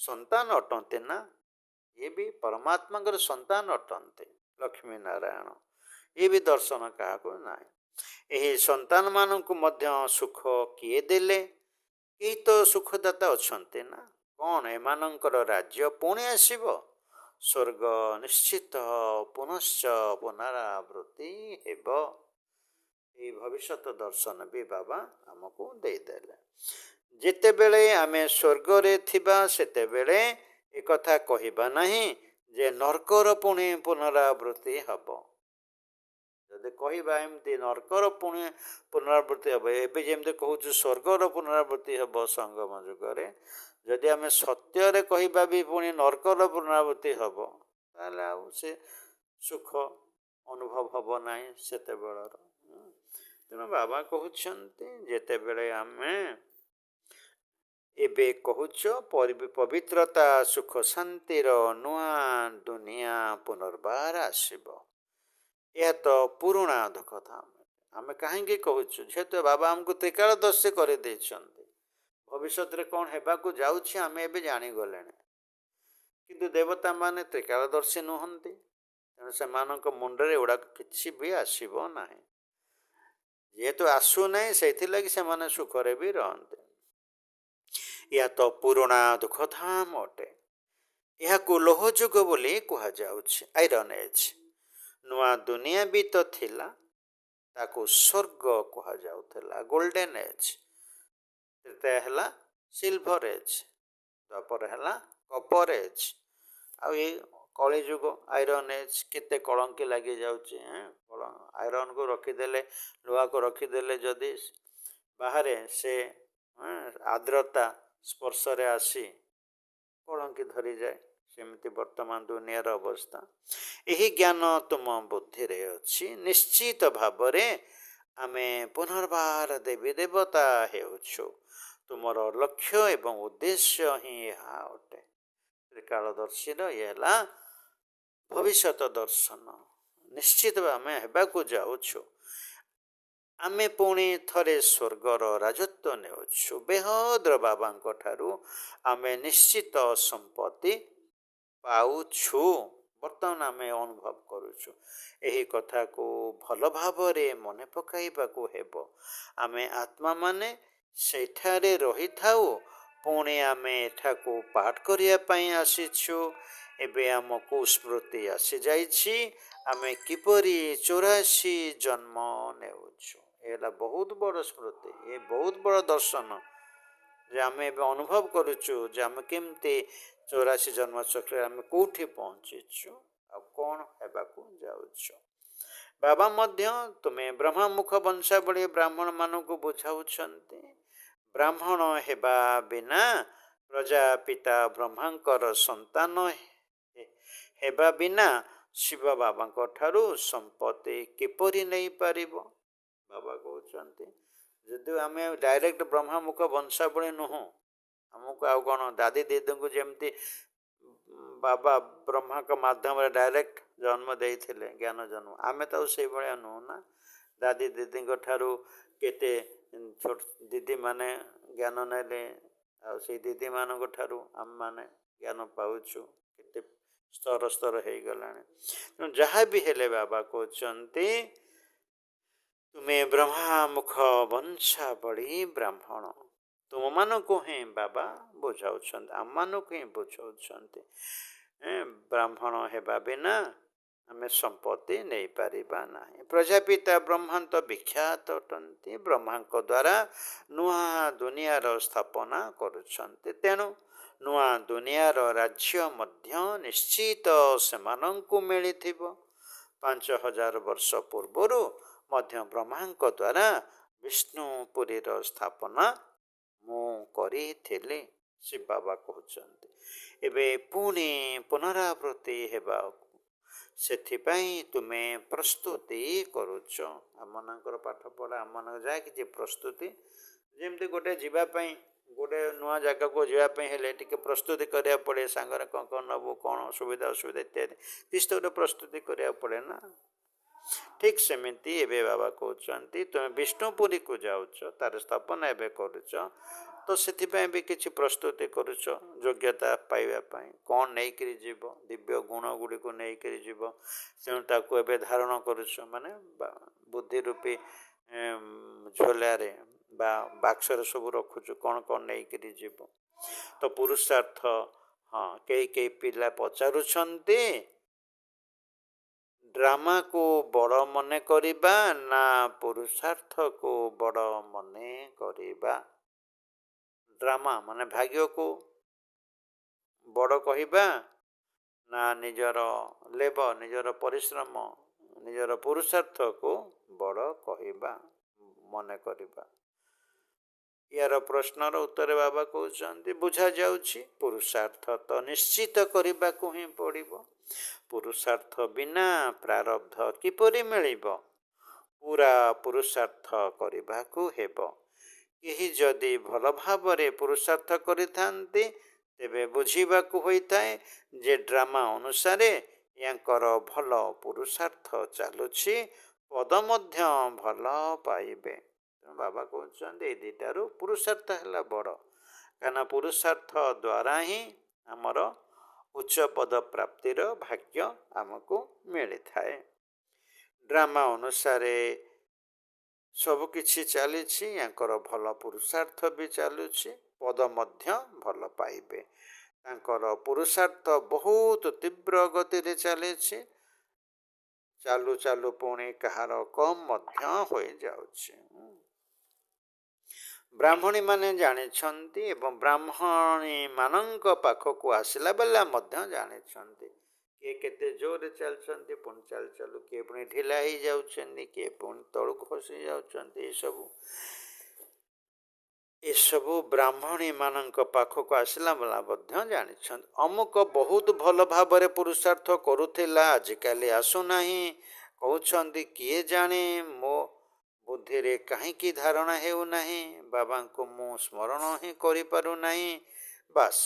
ସନ୍ତାନ ଅଟନ୍ତି ନା? ଇଏ ବି ପରମାତ୍ମାଙ୍କର ସନ୍ତାନ ଅଟନ୍ତି ଲକ୍ଷ୍ମୀ ନାରାୟଣ। ଇଏ ବି ଦର୍ଶନ କାହାକୁ ନାହିଁ। ଏହି ସନ୍ତାନମାନଙ୍କୁ ମଧ୍ୟ ସୁଖ କିଏ ଦେଲେ? କେହି ତ ସୁଖଦାତା ଅଛନ୍ତି ନା? କ'ଣ ଏମାନଙ୍କର ରାଜ୍ୟ ପୁଣି ଆସିବ? ସ୍ୱର୍ଗ ନିଶ୍ଚିତ ପୁନଶ୍ଚ ପୁନରାବୃତ୍ତି ହେବ। ଏହି ଭବିଷ୍ୟତ ଦର୍ଶନ ବି ବାବା ଆମକୁ ଦେଇଦେଲେ। ଯେତେବେଳେ ଆମେ ସ୍ୱର୍ଗରେ ଥିବା ସେତେବେଳେ ଏକଥା କହିବା ନାହିଁ ଯେ ନର୍କର ପୁଣି ପୁନରାବୃତ୍ତି ହେବ। ଯଦି କହିବା ଏମିତି ନର୍କର ପୁଣି ପୁନରାବୃତ୍ତି ହେବ, ଏବେ ଯେମିତି କହୁଛୁ ସ୍ୱର୍ଗର ପୁନରାବୃତ୍ତି ହେବ ସଙ୍ଗମ ଯୁଗରେ, ଯଦି ଆମେ ସତ୍ୟରେ କହିବା ବି ପୁଣି ନର୍କର ପୁନରାବୃତ୍ତି ହେବ, ତାହେଲେ ଆଉ ସେ ସୁଖ ଅନୁଭବ ହେବ ନାହିଁ ସେତେବେଳର। ତେଣୁ ବାବା କହୁଛନ୍ତି ଯେତେବେଳେ ଆମେ ଏବେ କହୁଛ ପବିତ୍ରତା ସୁଖ ଶାନ୍ତିର ନୂଆ ଦୁନିଆ ପୁନର୍ବାର ଆସିବ। ଏହା ତ ପୁରୁଣା କଥା। ଆମେ କାହିଁକି କହୁଛୁ? ଯେହେତୁ ବାବା ଆମକୁ ତ୍ରିକାଳଦର୍ଶୀ କରିଦେଇଛନ୍ତି। ଭବିଷ୍ୟତରେ କ'ଣ ହେବାକୁ ଯାଉଛି ଆମେ ଏବେ ଜାଣିଗଲେଣି। କିନ୍ତୁ ଦେବତାମାନେ ତ୍ରିକାଳଦର୍ଶୀ ନୁହନ୍ତି। ତେଣୁ ସେମାନଙ୍କ ମୁଣ୍ଡରେ ଏଗୁଡ଼ାକ କିଛି ବି ଆସିବ ନାହିଁ। ଯେହେତୁ ଆସୁନାହିଁ ସେଇଥିଲାଗି ସେମାନେ ସୁଖରେ ବି ରହନ୍ତି। ଏହା ତ ପୁରୁଣା ଦୁଃଖଧାମ ଅଟେ। ଏହାକୁ ଲୌହ ଯୁଗ ବୋଲି କୁହାଯାଉଛି, ଆଇରନ୍ ଏଜ୍। ନୂଆ ଦୁନିଆ ବି ତ ଥିଲା, ତାକୁ ସ୍ୱର୍ଗ କୁହାଯାଉଥିଲା, ଗୋଲ୍ଡେନ୍ ଏଜ୍। ତୃତୀୟ ହେଲା ସିଲଭର ଏଜ୍, ତାପରେ ହେଲା କପର ଏଜ୍, ଆଉ ଏଇ କଳିଯୁଗ ଆଇରନ୍ ଏଜ୍। କେତେ କଳଙ୍କି ଲାଗିଯାଉଛି। ଆଇରନ୍କୁ ରଖିଦେଲେ, ଲୁହାକୁ ରଖିଦେଲେ ଯଦି ବାହାରେ ସେ ଆର୍ଦ୍ରତା ସ୍ପର୍ଶରେ ଆସି କଳଙ୍କି ଧରିଯାଏ। ସେମିତି ବର୍ତ୍ତମାନ ଦୁନିଆର ଅବସ୍ଥା। ଏହି ଜ୍ଞାନ ତୁମ ବୁଦ୍ଧିରେ ଅଛି। ନିଶ୍ଚିତ ଭାବରେ ଆମେ ପୁନର୍ବାର ଦେବୀ ଦେବତା ହେଉଛୁ। ତୁମର ଲକ୍ଷ୍ୟ ଏବଂ ଉଦ୍ଦେଶ୍ୟ ହିଁ ଏହା ଅଟେ। ତ୍ରିକାଳଦର୍ଶୀର ଇଏ ହେଲା ଭବିଷ୍ୟତ ଦର୍ଶନ। ନିଶ୍ଚିତ ଆମେ ହେବାକୁ ଯାଉଛୁ। ଆମେ ପୁଣି ଥରେ ସ୍ୱର୍ଗର ରାଜତ୍ୱ ନେଉଛୁ। ବେହଦ୍ର ବାବାଙ୍କ ଠାରୁ ଆମେ ନିଶ୍ଚିତ ସମ୍ପତ୍ତି ପାଉଛୁ। ବର୍ତ୍ତମାନ ଆମେ ଅନୁଭବ କରୁଛୁ। ଏହି କଥାକୁ ଭଲ ଭାବରେ ମନେ ପକାଇବାକୁ ହେବ। ଆମେ ଆତ୍ମାମାନେ ସେଠାରେ ରହିଥାଉ, ପୁଣି ଆମେ ଏଠାକୁ ପାଠ କରିବା ପାଇଁ ଆସିଛୁ। ଏବେ ଆମକୁ ସ୍ମୃତି ଆସିଯାଇଛି ଆମେ କିପରି 84 ଜନ୍ମ ନେଉଛୁ। ଏ ହେଲା ବହୁତ ବଡ଼ ସ୍ମୃତି, ଏ ବହୁତ ବଡ଼ ଦର୍ଶନ ଯେ ଆମେ ଏବେ ଅନୁଭବ କରୁଛୁ ଯେ ଆମେ କେମିତି 84 ଜନ୍ମ ଚକ୍ରରେ ଆମେ କେଉଁଠି ପହଞ୍ଚିଛୁ ଆଉ କ'ଣ ହେବାକୁ ଯାଉଛୁ। ବାବା ମଧ୍ୟ ତୁମେ ବ୍ରହ୍ମାମୁଖ ବଂଶାବଳୀ ବ୍ରାହ୍ମଣମାନଙ୍କୁ ବୁଝାଉଛନ୍ତି। ବ୍ରାହ୍ମଣ ହେବା ବିନା ପ୍ରଜାପିତା ବ୍ରହ୍ମାଙ୍କର ସନ୍ତାନ ହେବା ବିନା ଶିବ ବାବାଙ୍କ ଠାରୁ ସମ୍ପତ୍ତି କିପରି ନେଇପାରିବ? ବାବା କହୁଛନ୍ତି ଯଦି ଆମେ ଡାଇରେକ୍ଟ ବ୍ରହ୍ମାମୁଖ ବଂଶାବଳୀ ନୁହଁ, ଆମକୁ ଆଉ କ'ଣ ଦାଦି ଦିଦିଙ୍କୁ ଯେମିତି ବାବା ବ୍ରହ୍ମାଙ୍କ ମାଧ୍ୟମରେ ଡାଇରେକ୍ଟ ଜନ୍ମ ଦେଇଥିଲେ ଜ୍ଞାନ ଜନ୍ମ, ଆମେ ତ ଆଉ ସେଇଭଳିଆ ନୁହଁ ନା। ଦାଦି ଦିଦିଙ୍କ ଠାରୁ କେତେ ଛୋଟ ଦିଦିମାନେ ଜ୍ଞାନ ନେଲେ, ଆଉ ସେଇ ଦିଦିମାନଙ୍କ ଠାରୁ ଆମେମାନେ ଜ୍ଞାନ ପାଉଛୁ। କେତେ ସ୍ତର ସ୍ତର ହେଇଗଲାଣି। ଯାହା ବି ହେଲେ ବାବା କହୁଛନ୍ତି ତୁମେ ବ୍ରହ୍ମାମୁଖ ବଂଶାବଳୀ ବ୍ରାହ୍ମଣ। ତୁମମାନଙ୍କୁ ହିଁ ବାବା ବୁଝାଉଛନ୍ତି, ଆମମାନଙ୍କୁ ହିଁ ବୁଝାଉଛନ୍ତି। ବ୍ରାହ୍ମଣ ହେବା ବିନା ଆମେ ସମ୍ପତ୍ତି ନେଇପାରିବା ନାହିଁ। ପ୍ରଜାପିତା ବ୍ରହ୍ମା ତ ବିଖ୍ୟାତ ଅଟନ୍ତି। ବ୍ରହ୍ମାଙ୍କ ଦ୍ୱାରା ନୂଆ ଦୁନିଆର ସ୍ଥାପନା କରୁଛନ୍ତି। ତେଣୁ ନୂଆ ଦୁନିଆର ରାଜ୍ୟ ମଧ୍ୟ ନିଶ୍ଚିତ ସେମାନଙ୍କୁ ମିଳିଥିବ। 5000 ବର୍ଷ ପୂର୍ବରୁ ମଧ୍ୟ ବ୍ରହ୍ମାଙ୍କ ଦ୍ୱାରା ବିଷ୍ଣୁପୁରୀର ସ୍ଥାପନା ମୁଁ କରିଥିଲି, ଶିବ ବାବା କହୁଛନ୍ତି। ଏବେ ପୁଣି ପୁନରାବୃତ୍ତି ହେବାକୁ ସେଥିପାଇଁ ତୁମେ ପ୍ରସ୍ତୁତି କରୁଛ। ଆମମାନଙ୍କର ପାଠପଢ଼ା, ଆମମାନଙ୍କର ଯାହା କିଛି ପ୍ରସ୍ତୁତି, ଯେମିତି ଗୋଟେ ଯିବା ପାଇଁ, ଗୋଟେ ନୂଆ ଜାଗାକୁ ଯିବା ପାଇଁ ହେଲେ ଟିକେ ପ୍ରସ୍ତୁତି କରିବାକୁ ପଡ଼େ। ସାଙ୍ଗରେ କ'ଣ କ'ଣ ନେବୁ, କ'ଣ ସୁବିଧା ଅସୁବିଧା ଇତ୍ୟାଦି କିଛି ତ ଗୋଟେ ପ୍ରସ୍ତୁତି କରିବାକୁ ପଡ଼େ ନା। ଠିକ୍ ସେମିତି ଏବେ ବାବା କହୁଛନ୍ତି ତୁମେ ବିଷ୍ଣୁପୁରୀକୁ ଯାଉଛ, ତାର ସ୍ଥାପନା ଏବେ କରୁଛ, ତ ସେଥିପାଇଁ ବି କିଛି ପ୍ରସ୍ତୁତି କରୁଛ ଯୋଗ୍ୟତା ପାଇବା ପାଇଁ। କ'ଣ ନେଇକରି ଯିବ? ଦିବ୍ୟ ଗୁଣ ଗୁଡ଼ିକୁ ନେଇକରି ଯିବ। ତେଣୁ ତାକୁ ଏବେ ଧାରଣ କରୁଛ, ମାନେ ବୁଦ୍ଧି ରୂପୀ ଝୋଲାରେ ବା ବାକ୍ସରେ ସବୁ ରଖୁଛୁ, କ'ଣ କ'ଣ ନେଇକରି ଯିବ। ତ ପୁରୁଷାର୍ଥ, ହଁ, କେହି ପିଲା ପଚାରୁଛନ୍ତି ଡ୍ରାମାକୁ ବଡ଼ ମନେ କରିବା ନା ପୁରୁଷାର୍ଥକୁ ବଡ଼ ମନେ କରିବା? ଡ୍ରାମା ମାନେ ଭାଗ୍ୟକୁ ବଡ଼ କହିବା ନା ନିଜର ଲେବର, ନିଜର ପରିଶ୍ରମ, ନିଜର ପୁରୁଷାର୍ଥକୁ ବଡ଼ କହିବା, ମନେ କରିବା? यार प्रश्नर उत्तर बाबा कहते बुझा जाउछि पुरुषार्थ तो निश्चित करने को ही पड़ो। पुरुषार्थ बिना प्रारब्ध किपरि मिलिब। पूरा पुरुषार्थ करने को हेब। केही जदि भल भावरे पुरुषार्थ करिथान्ति तेबे बुझिबाकु होइताए जे ड्रामा अनुसारे यांकर भल पुरुषार्थ चालुछि पद मध्य भल पाइबे। बाबा कहते ये दुटारू पुरुषार्थ है बड़ कहना पुरुषार्थ द्वारा ही आमर उच्च पद प्राप्तिर भाग्य आमको मिली थाए। ड्रामा अनुसारे सबकिछि चलीछि यांकर भल पुरुषार्थ भी चलुछि पद मध्य भल पाइबे। तांकर पुरुषार्थ बहुत तीव्र गति रे चलीछि चालू चालू पुणी कहार कम मध्य हो जाउछि। ब्राह्मणी माने जानिछन्ति एवं ब्राह्मणी मानंक पाखकु आसिला बेला मध्य जानिछन्ति किए केते जोर चलछन्ति पुणी चाल चालू किए पुणी ढिला ही जाउछन्ति किए पुणी तळु खसी जाउछन्ति। ये सबु ब्राह्मणी मानंक पाखकु आसिला बेला मध्य जानिछन्ति। अमुक बहुत भल भाबरे पुरुषार्थ करुथिला आजिकाली आसु नाही कहउछन्ति किए जाने मो बुद्धि रे कहीं धारणा हेउ नाही बाबा को मु स्मरण ही करि पारु नाही बास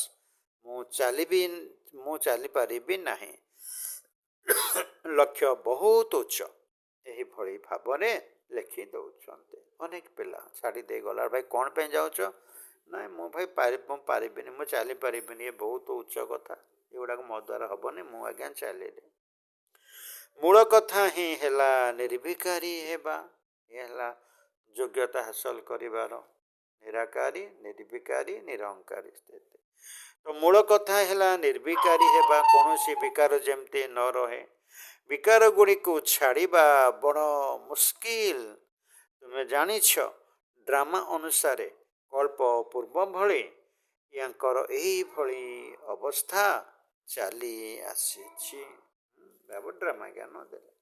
मु चली पारिबी नाही। लक्ष्य बहुत उच्च यही भली भावने लिखि दौरान अनेक पिला छाड़ी दे गला भाई कौन पे जाऊच ना मु भाई पारिबिनी मु चली पारिबिनी ये बहुत उच्च कथा एगुड़ा मो द्वारा हेनी मु आज्ञा चलिए। मूल कथा ही है निर्विकारी हेबा है योग्यता हासिल करिवार निराकारी निर्विकारी निरंकारी स्थिति। तो मूल कथा है निर्विकारी हेबा कौनसी विकार जमती न रहे विकार गुड़ी को छाड़िबा बड़ मुस्किल। तुम्हें जानिछ ड्रामा अनुसारे कल्प पूर्व भली यांकर एही भली अवस्था चली आसी ड्रामा ज्ञान देले।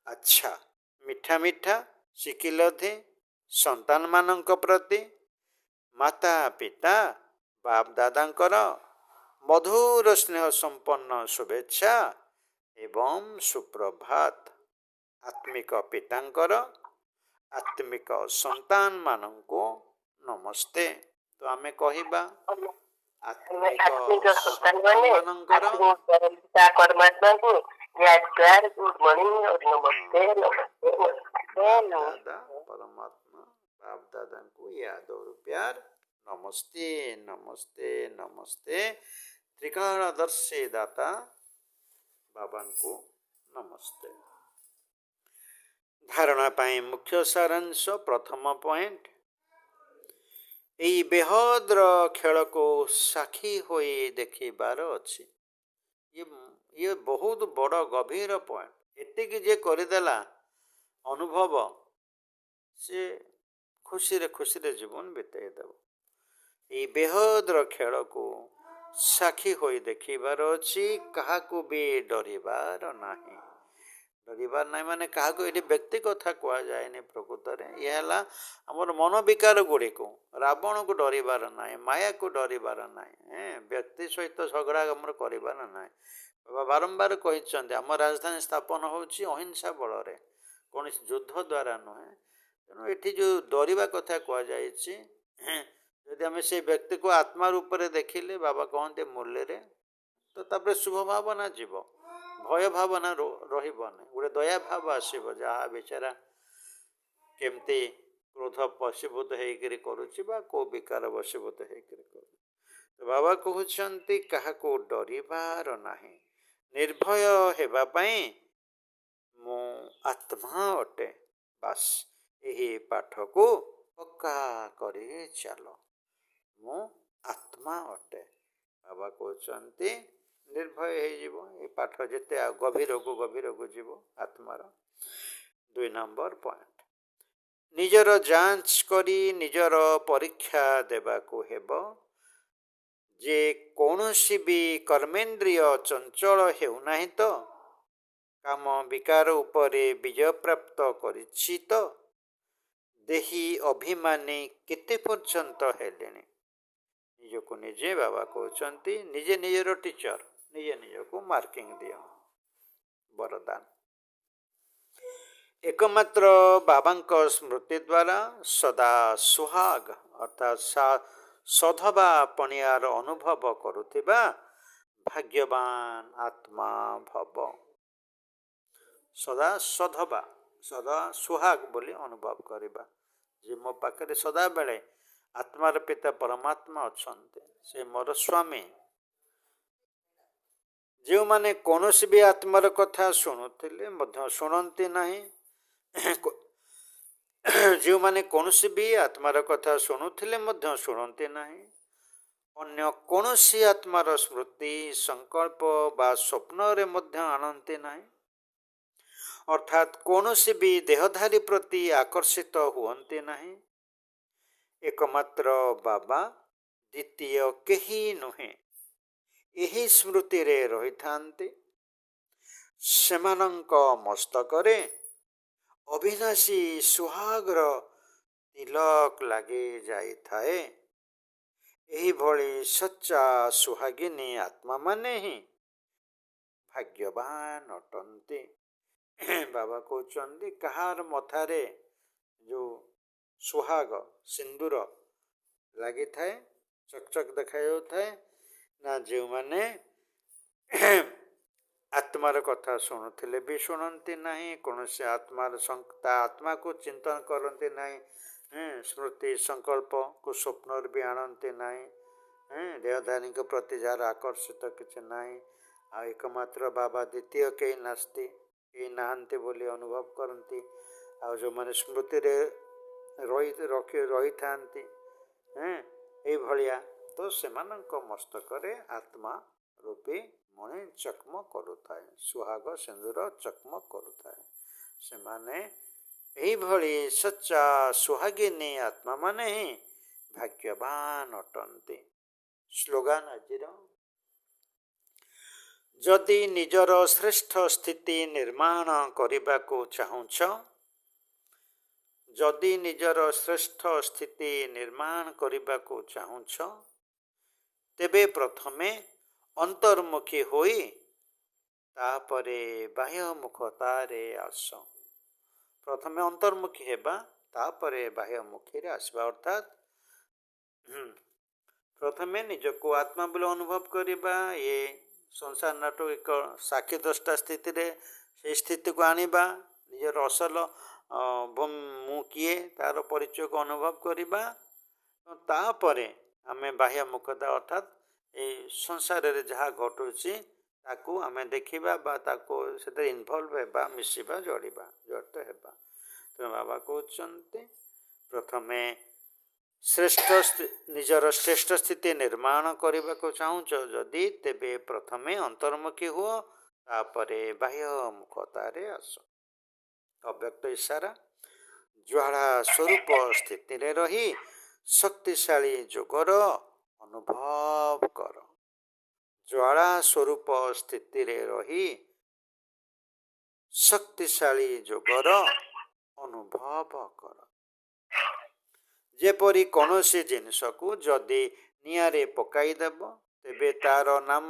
अच्छा मिठा मिठा शिकिलधे संतान मानंक प्रति माता पिता बाप दादांकर मधुर स्नेह संपन्न शुभेच्छा एवं सुप्रभात। आत्मिक पितांकर आत्मिक संतान मानंको नमस्ते। तो आमे कहिबा आत्मिक संतान मानंकर गुड मॉर्निंग और नमस्ते दादा परमात्मा बाप दादा को याद और प्यार नमस्ते नमस्ते नमस्ते। त्रिकालदर्शी दाता बाबा को नमस्ते। धारणा पाई मुख्य सारांश प्रथम पॉइंट यही बेहद्र खेल को साक्षी होई देखिबार अच्छी। ये बहुत बड़ गभीर पॉइंट एतिक जे करदेला अनुभव से खुशी रे जीवन बिताई देव। ये बेहद्र खेल को साक्षी होई देखिबार अच्छी क्या भी डरिबार नहीं। डरिबार नहीं माने क्या ये व्यक्ति कथा कह जाए प्रकृत में यह है आमर मन विकार गुड़ी को रावण को डरिबार नहीं माया को डरिबार नहीं व्यक्ति सहित झगड़ा आमर करार ना। बाबा बारंबार कहते आम राजधानी स्थापन होची अहिंसा बल कौन युद्ध द्वारा नुहे। तेणु ये जो डरिबा कथा कहुई आम से व्यक्ति को आत्मा रूप में देखिले बाबा कहते मूल्य रे तो तापर शुभ भावना जीव भय भावना रही गोटे दया भाव आसब जहाँ बेचारा केमती क्रोध वशीभूत होकर करुच्ची को विकार वशीभूत होकर कर। तो बाबा कहते क्या डरिबार नहीं निर्भय हेबापाई मु आत्मा अटे बास यही पाठ को पक्का करी चल मु आत्मा अटे। बाबा कहते निर्भय हो पाठ जिते गभीर को जीव आत्मार। 2 नंबर पॉइंट निजर जांच करी निजर परीक्षा देबाकू हेबो जे कौनसी भी कर्मेन्द्रिय चंचल हेउना तो काम विकार उपरे विजय प्राप्त करिछि तो ଦେହି ଅଭିମାନୀ କେତେ ପର୍ଯ୍ୟନ୍ତ ହେଲେଣି। ନିଜକୁ ନିଜେ ବାବା କହୁଛନ୍ତି, ନିଜେ ନିଜର ଟିଚର, ନିଜେ ନିଜକୁ ମାର୍କିଂ ଦିଅ। ବରଦାନ ଏକମାତ୍ର ବାବାଙ୍କ ସ୍ମୃତି ଦ୍ୱାରା ସଦା ସୁହାଗ ଅର୍ଥାତ୍ ସଧବା ପଣିଆର ଅନୁଭବ କରୁଥିବା ଭାଗ୍ୟବାନ ଆତ୍ମା ଭବ। ସଦା ସଧବା, ସଦା ସୁହାଗ ବୋଲି ଅନୁଭବ କରିବା ଯେ ମୋ ପାଖରେ ସଦାବେଳେ ଆତ୍ମାର ପିତା ପରମାତ୍ମା ଅଛନ୍ତି, ସେ ମୋର ସ୍ୱାମୀ। ଯେଉଁମାନେ କୌଣସି ବି ଆତ୍ମାର କଥା ଶୁଣୁଥିଲେ ମଧ୍ୟ ଶୁଣନ୍ତି ନାହିଁ, ଯେଉଁମାନେ କୌଣସି ବି ଆତ୍ମାର କଥା ଶୁଣୁଥିଲେ ମଧ୍ୟ ଶୁଣନ୍ତି ନାହିଁ, ଅନ୍ୟ କୌଣସି ଆତ୍ମାର ସ୍ମୃତି ସଂକଳ୍ପ ବା ସ୍ୱପ୍ନରେ ମଧ୍ୟ ଆଣନ୍ତି ନାହିଁ, ଅର୍ଥାତ୍ କୌଣସି ବି ଦେହଧାରୀ ପ୍ରତି ଆକର୍ଷିତ ହୁଅନ୍ତି ନାହିଁ। ଏକମାତ୍ର ବାବା, ଦ୍ୱିତୀୟ କେହି ନୁହେଁ, ଏହି ସ୍ମୃତିରେ ରହିଥାନ୍ତି। ସେମାନଙ୍କ ମସ୍ତକରେ ଅବିନାଶୀ ସୁହାଗର ତିଲକ ଲାଗି ଯାଇଥାଏ। ଏହିଭଳି ସଚ୍ଚା ସୁହାଗିନୀ ଆତ୍ମାମାନେ ହିଁ ଭାଗ୍ୟବାନ ଅଟନ୍ତି। ବାବା କହୁଛନ୍ତି, କାହାର ମଥାରେ ଯେଉଁ ସୁହାଗ ସିନ୍ଦୁର ଲାଗିଥାଏ, ଚକଚକ ଦେଖାଯାଉଥାଏ, ନା ଯେଉଁମାନେ ଆତ୍ମାର କଥା ଶୁଣୁଥିଲେ ବି ଶୁଣନ୍ତି ନାହିଁ, କୌଣସି ତା ଆତ୍ମାକୁ ଚିନ୍ତନ କରନ୍ତି ନାହିଁ, ସ୍ମୃତି ସଂକଳ୍ପକୁ ସ୍ୱପ୍ନରେ ବି ଆଣନ୍ତି ନାହିଁ, ଦେହଧାରୀଙ୍କ ପ୍ରତି ଯାହାର ଆକର୍ଷିତ କିଛି ନାହିଁ। ଆଉ ଏକମାତ୍ର ବାବା, ଦ୍ୱିତୀୟ କେହି ନାହାନ୍ତି ବୋଲି ଅନୁଭବ କରନ୍ତି। ଆଉ ଯେଉଁମାନେ ସ୍ମୃତିରେ ରହିଥାନ୍ତି ଏଇଭଳିଆ, ତ ସେମାନଙ୍କ ମସ୍ତକରେ ଆତ୍ମା ରୂପୀ ମଣି ଚକମକ କରୁଥାଏ, ସୁହାଗ ସିନ୍ଦୁର ଚକମକ କରୁଥାଏ। ସେମାନେ ଏହିଭଳି ସଚ୍ଚା ସୁହାଗିନୀ ଆତ୍ମାମାନେ ହିଁ ଭାଗ୍ୟବାନ ଅଟନ୍ତି। ସ୍ଲୋଗାନ ଆଜିର, ଯଦି ନିଜର ଶ୍ରେଷ୍ଠ ସ୍ଥିତି ନିର୍ମାଣ କରିବାକୁ ଚାହୁଁଛ, ଯଦି ନିଜର ଶ୍ରେଷ୍ଠ ସ୍ଥିତି ନିର୍ମାଣ କରିବାକୁ ଚାହୁଁଛ, ତେବେ ପ୍ରଥମେ ଅନ୍ତର୍ମୁଖୀ ହୋଇ ତାପରେ ବାହ୍ୟମୁଖତାରେ ଆସ। ପ୍ରଥମେ ଅନ୍ତର୍ମୁଖୀ ହେବା, ତାପରେ ବାହ୍ୟମୁଖୀରେ ଆସିବା। ଅର୍ଥାତ୍ ପ୍ରଥମେ ନିଜକୁ ଆତ୍ମା ବୋଲି ଅନୁଭବ କରିବା। ଏ ସଂସାର ନାଟକ ଏକ ସାକ୍ଷୀ ଦ୍ରଷ୍ଟା ସ୍ଥିତିରେ ସେଇ ସ୍ଥିତିକୁ ଆଣିବା। ନିଜର ଅସଲ ମୁଁ କିଏ ତାର ପରିଚୟକୁ ଅନୁଭବ କରିବା। ତାପରେ ଆମେ ବାହ୍ୟମୁଖତା ଅର୍ଥାତ୍ ଏଇ ସଂସାରରେ ଯାହା ଘଟୁଛି ତାକୁ ଆମେ ଦେଖିବା ବା ତାକୁ ସେଥିରେ ଇନଭଲ୍ଭ ହେବା, ମିଶିବା, ଜଡ଼ିତ ହେବା। ତେଣୁ ବାବା କହୁଛନ୍ତି, ପ୍ରଥମେ ନିଜର ଶ୍ରେଷ୍ଠ ସ୍ଥିତି ନିର୍ମାଣ କରିବାକୁ ଚାହୁଁଛ ଯଦି, ତେବେ ପ୍ରଥମେ ଅନ୍ତର୍ମୁଖୀ ହୁଅ, ତାପରେ ବାହ୍ୟମୁଖତାରେ ଆସ। ଅବ୍ୟକ୍ତ ଇଶାରା, ଜ୍ୱାଳା ସ୍ୱରୂପ ସ୍ଥିତିରେ ରହି ଶକ୍ତିଶାଳୀ ଯୋଗର ଅନୁଭବ କର। ଜ୍ୱାଳା ସ୍ୱରୂପ ସ୍ଥିତିରେ ରହି ଶକ୍ତିଶାଳୀ ଯୋଗର ଅନୁଭବ କର। ଯେପରି କୌଣସି ଜିନିଷକୁ ଯଦି ନିଆଁରେ ପକାଇଦେବ, ତେବେ ତାର ନାମ,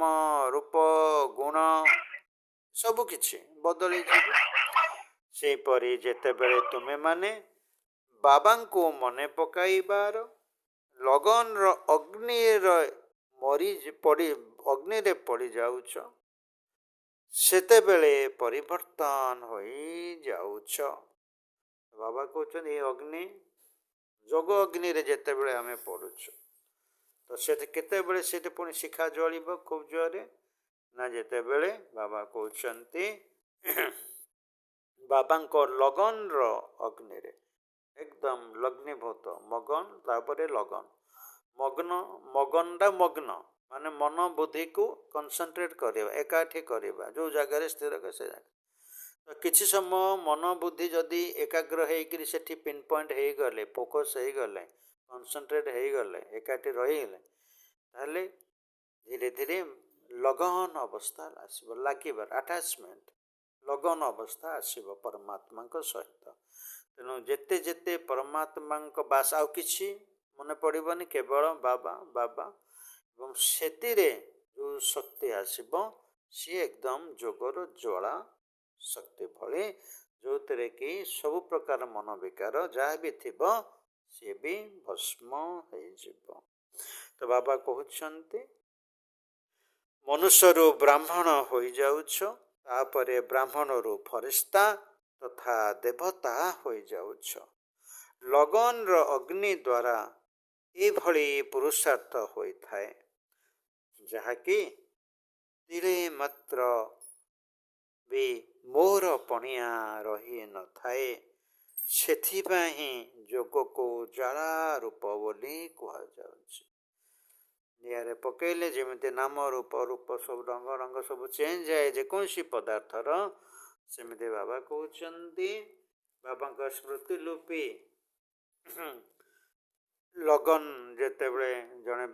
ରୂପ, ଗୁଣ ସବୁକିଛି ବଦଳିଯିବ। ସେହିପରି ଯେତେବେଳେ ତୁମେମାନେ ବାବାଙ୍କୁ ମନେ ପକାଇବାର ଲଗନର ଅଗ୍ନିରେ ପଡ଼ିଯାଉଛ, ସେତେବେଳେ ପରିବର୍ତ୍ତନ ହୋଇଯାଉଛ। ବାବା କହୁଛନ୍ତି, ଏ ଅଗ୍ନି, ଯୋଗ ଅଗ୍ନିରେ ଯେତେବେଳେ ଆମେ ପଡ଼ୁଛୁ, ତ କେତେବେଳେ ସେଠି ପୁଣି ଶିଖା ଜଳିବ ଖୁବ୍ ଜୋରରେ, ନା ଯେତେବେଳେ ବାବା କହୁଛନ୍ତି ବାବାଙ୍କ ଲଗନର ଅଗ୍ନିରେ, ଏକଦମ ଲଗ୍ନୀଭୂତ, ମଗନ ତାପରେ ଲଗନ, ମଗନ ମାନେ ମନ ବୁଦ୍ଧିକୁ କନସେନ୍ଟ୍ରେଟ୍ କରିବା, ଏକାଠି କରିବା, ଯେଉଁ ଜାଗାରେ ସ୍ଥିର କରେ ସେ ଜାଗା। ତ କିଛି ସମୟ ମନ ବୁଦ୍ଧି ଯଦି ଏକାଗ୍ର ହେଇକରି ସେଠି ପିନ୍ ପଏଣ୍ଟ ହେଇଗଲେ, ଫୋକସ୍ ହେଇଗଲେ, କନସେନ୍ଟ୍ରେଟ୍ ହେଇଗଲେ, ଏକାଠି ରହିଗଲେ, ତାହେଲେ ଧୀରେ ଧୀରେ ଲଗନ ଅବସ୍ଥା ଆସିବ, ଲାଗିବାର ଆଟାଚମେଣ୍ଟ, ଲଗନ ଅବସ୍ଥା ଆସିବ ପରମାତ୍ମାଙ୍କ ସହିତ। ତେଣୁ ଯେତେ ଯେତେ ପରମାତ୍ମାଙ୍କ ବାସ ଆଉ କିଛି ମନେ ପଡ଼ିବନି, କେବଳ ବାବା ବାବା। ଏବଂ ସେଥିରେ ଯେଉଁ ଶକ୍ତି ଆସିବ ସିଏ ଏକଦମ ଯୋଗର ଜ୍ୱାଳା ଶକ୍ତି ଭଳି, ଯେଉଁଥିରେ କି ସବୁ ପ୍ରକାର ମନୋବିକାର ଯାହା ବି ଥିବ ସିଏ ବି ଭସ୍ମ ହେଇଯିବ। ତ ବାବା କହୁଛନ୍ତି ମନୁଷ୍ୟରୁ ବ୍ରାହ୍ମଣ ହୋଇଯାଉଛ, ତାପରେ ବ୍ରାହ୍ମଣରୁ ଫରିସ୍ତା ତଥା ଦେବତା ହୋଇଯାଉଛ। ଲଗନର ଅଗ୍ନି ଦ୍ୱାରା ଏଭଳି ପୁରୁଷାର୍ଥ ହୋଇଥାଏ, ଯାହାକି ତିଳେ ମାତ୍ର ବି ମୋର ପଣିଆ ରହିନଥାଏ। ସେଥିପାଇଁ ହିଁ ଯୋଗକୁ ଜ୍ୱାଳା ରୂପ ବୋଲି କୁହାଯାଉଛି। ନିଆଁରେ ପକେଇଲେ ଯେମିତି ନାମ ରୂପ ରୂପ ସବୁ ରଙ୍ଗ ରଙ୍ଗ ସବୁ ଚେଞ୍ଜ ଯାଏ ଯେକୌଣସି ପଦାର୍ଥର, ସେମିତି ବାବା କହୁଛନ୍ତି ବାବାଙ୍କ ସ୍ମୃତି ଲୁପି ଲଗନ ଯେତେବେଳେ ଜଣେ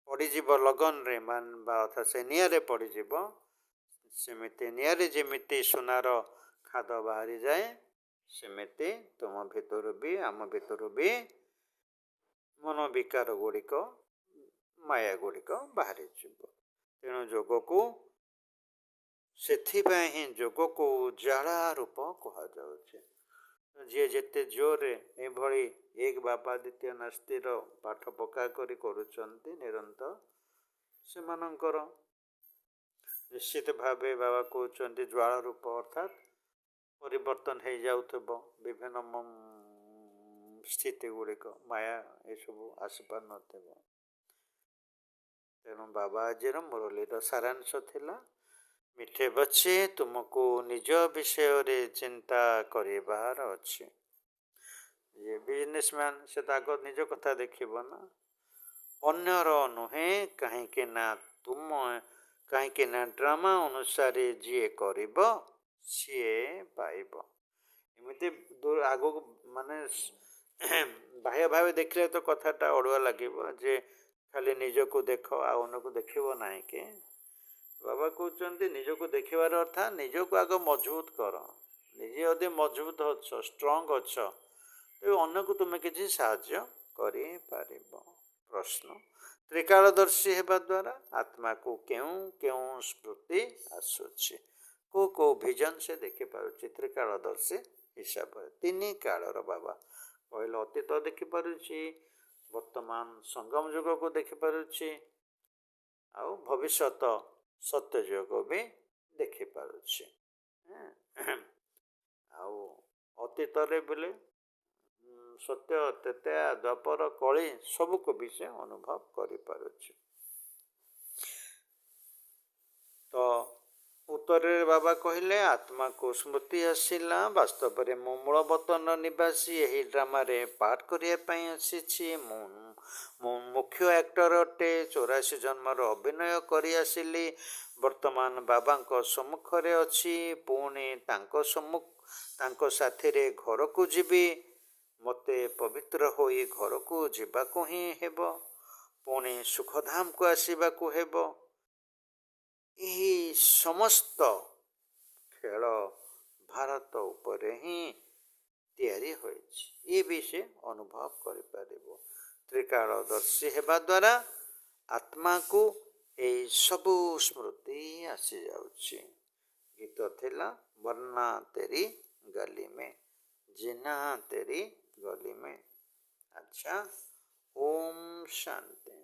ପଡ଼ିଯିବ ଲଗନରେ ବା ଅର୍ଥାତ ସେ ନିଆଁରେ ପଡ଼ିଯିବ, ସେମିତି ନିଆଁରେ ଯେମିତି ସୁନାର ଖାଦ ବାହାରିଯାଏ, ସେମିତି ତୁମ ଭିତରୁ ବି ଆମ ଭିତରୁ ବି ମନୋବିକାର ଗୁଡ଼ିକ ମାୟା ଗୁଡ଼ିକ ବାହାରିଯିବ। ତେଣୁ ଯୋଗକୁ ସେଥିପାଇଁ ହିଁ ଯୋଗକୁ ଜ୍ୱାଳା ରୂପ କୁହାଯାଉଛି। ଯିଏ ଯେତେ ଜୋରରେ ଏଭଳି ଏକ ବାବା ଦ୍ୱିତୀୟ ନାସ୍ତିର ପାଠ ପକା କରି କରୁଛନ୍ତି ନିରନ୍ତର, ସେମାନଙ୍କର ନିଶ୍ଚିତ ଭାବେ ବାବା କହୁଛନ୍ତି ଜ୍ୱାଳା ରୂପ ଅର୍ଥାତ୍ ପରିବର୍ତ୍ତନ ହେଇଯାଉଥିବ ବିଭିନ୍ନ ସ୍ଥିତି ଗୁଡ଼ିକ, ମାୟା ଏସବୁ ଆସିପାରୁନଥିବ। ତେଣୁ ବାବା ଆଜିର ମୁରଲୀର ସାରାଂଶ ଥିଲା, ମିଠେ ବଛେ ତୁମକୁ ନିଜ ବିଷୟରେ ଚିନ୍ତା କରିବାର ଅଛି। ଯିଏ ବିଜନେସମ୍ୟାନ୍ ସେ ତ ଆଗ ନିଜ କଥା ଦେଖିବ ନା, ଅନ୍ୟର ନୁହେଁ। କାହିଁକି ନା ଡ୍ରାମା ଅନୁସାରେ ଯିଏ କରିବ ସିଏ ପାଇବ। ଏମିତି ଆଗକୁ ମାନେ ବାହ୍ୟ ଭାବେ ଦେଖିଲେ ତ କଥାଟା ଅଡ଼ୁଆ ଲାଗିବ ଯେ ଖାଲି ନିଜକୁ ଦେଖ ଆଉ ଅନ୍ୟକୁ ଦେଖିବ ନାହିଁ କି। ବାବା କହୁଛନ୍ତି ନିଜକୁ ଦେଖିବାର ଅର୍ଥ ନିଜକୁ ଆଗ ମଜବୁତ କର। ନିଜେ ଯଦି ମଜବୁତ ଅଛ, ଷ୍ଟ୍ରଙ୍ଗ ଅଛ, ତେବେ ଅନ୍ୟକୁ ତୁମେ କିଛି ସାହାଯ୍ୟ କରିପାରିବ। ପ୍ରଶ୍ନ, ତ୍ରିକାଳଦର୍ଶୀ ହେବା ଦ୍ୱାରା ଆତ୍ମାକୁ କେଉଁ କେଉଁ ସ୍ମୃତି ଆସୁଛି, କେଉଁ କେଉଁ ଭିଜନ ସେ ଦେଖିପାରୁଛି ତ୍ରିକାଳଦର୍ଶୀ ହିସାବରେ? ତିନି କାଳର ବାବା କହିଲେ, ଅତୀତ ଦେଖିପାରୁଛି, ବର୍ତ୍ତମାନ ସଙ୍ଗମ ଯୁଗକୁ ଦେଖିପାରୁଛି, ଆଉ ଭବିଷ୍ୟତ ସତ୍ୟ ଯୁଗ ବି ଦେଖିପାରୁଛି। ଆଉ ଅତୀତରେ ବୋଲେ ସତ୍ୟ ତେତେୟା ଦ୍ୱାପର କଳି ସବୁକୁ ବି ସେ ଅନୁଭବ କରିପାରୁଛି। ତ ଉତ୍ତରରେ ବାବା କହିଲେ ଆତ୍ମାକୁ ସ୍ମୃତି ଆସିଲା, ବାସ୍ତବରେ ମୁଁ ମୂଳବତନ ନିବାସୀ, ଏହି ଡ୍ରାମାରେ ପାଠ କରିବା ପାଇଁ ଆସିଛି। ମୁଁ ମୁଖ୍ୟ ଆକ୍ଟର ଅଟେ, 84 ଜନ୍ମର ଅଭିନୟ କରି ଆସିଲି, ବର୍ତ୍ତମାନ ବାବାଙ୍କ ସମ୍ମୁଖରେ ଅଛି, ପୁଣି ତାଙ୍କ ସାଥିରେ ଘରକୁ ଯିବି। ମୋତେ ପବିତ୍ର ହୋଇ ଘରକୁ ଯିବାକୁ ହିଁ ହେବ, ପୁଣି ସୁଖଧାମକୁ ଆସିବାକୁ ହେବ। ଏହି ସମସ୍ତ ଖେଳ ଭାରତ ଉପରେ ହିଁ ତିଆରି ହୋଇଛି, ଏ ବି ସେ ଅନୁଭବ କରିପାରିବ। ତ୍ରିକାଳଦର୍ଶୀ ହେବା ଦ୍ୱାରା ଆତ୍ମାକୁ ଏହି ସବୁ ସ୍ମୃତି ଆସିଯାଉଛି। ଗୀତ ଥିଲା ବର୍ଣ୍ଣା ତେରି ଗଲି ମେ, ଜିନା ତେରି ଗଲି ମେ। ଆଚ୍ଛା, ଓମ୍ ଶାନ୍ତି,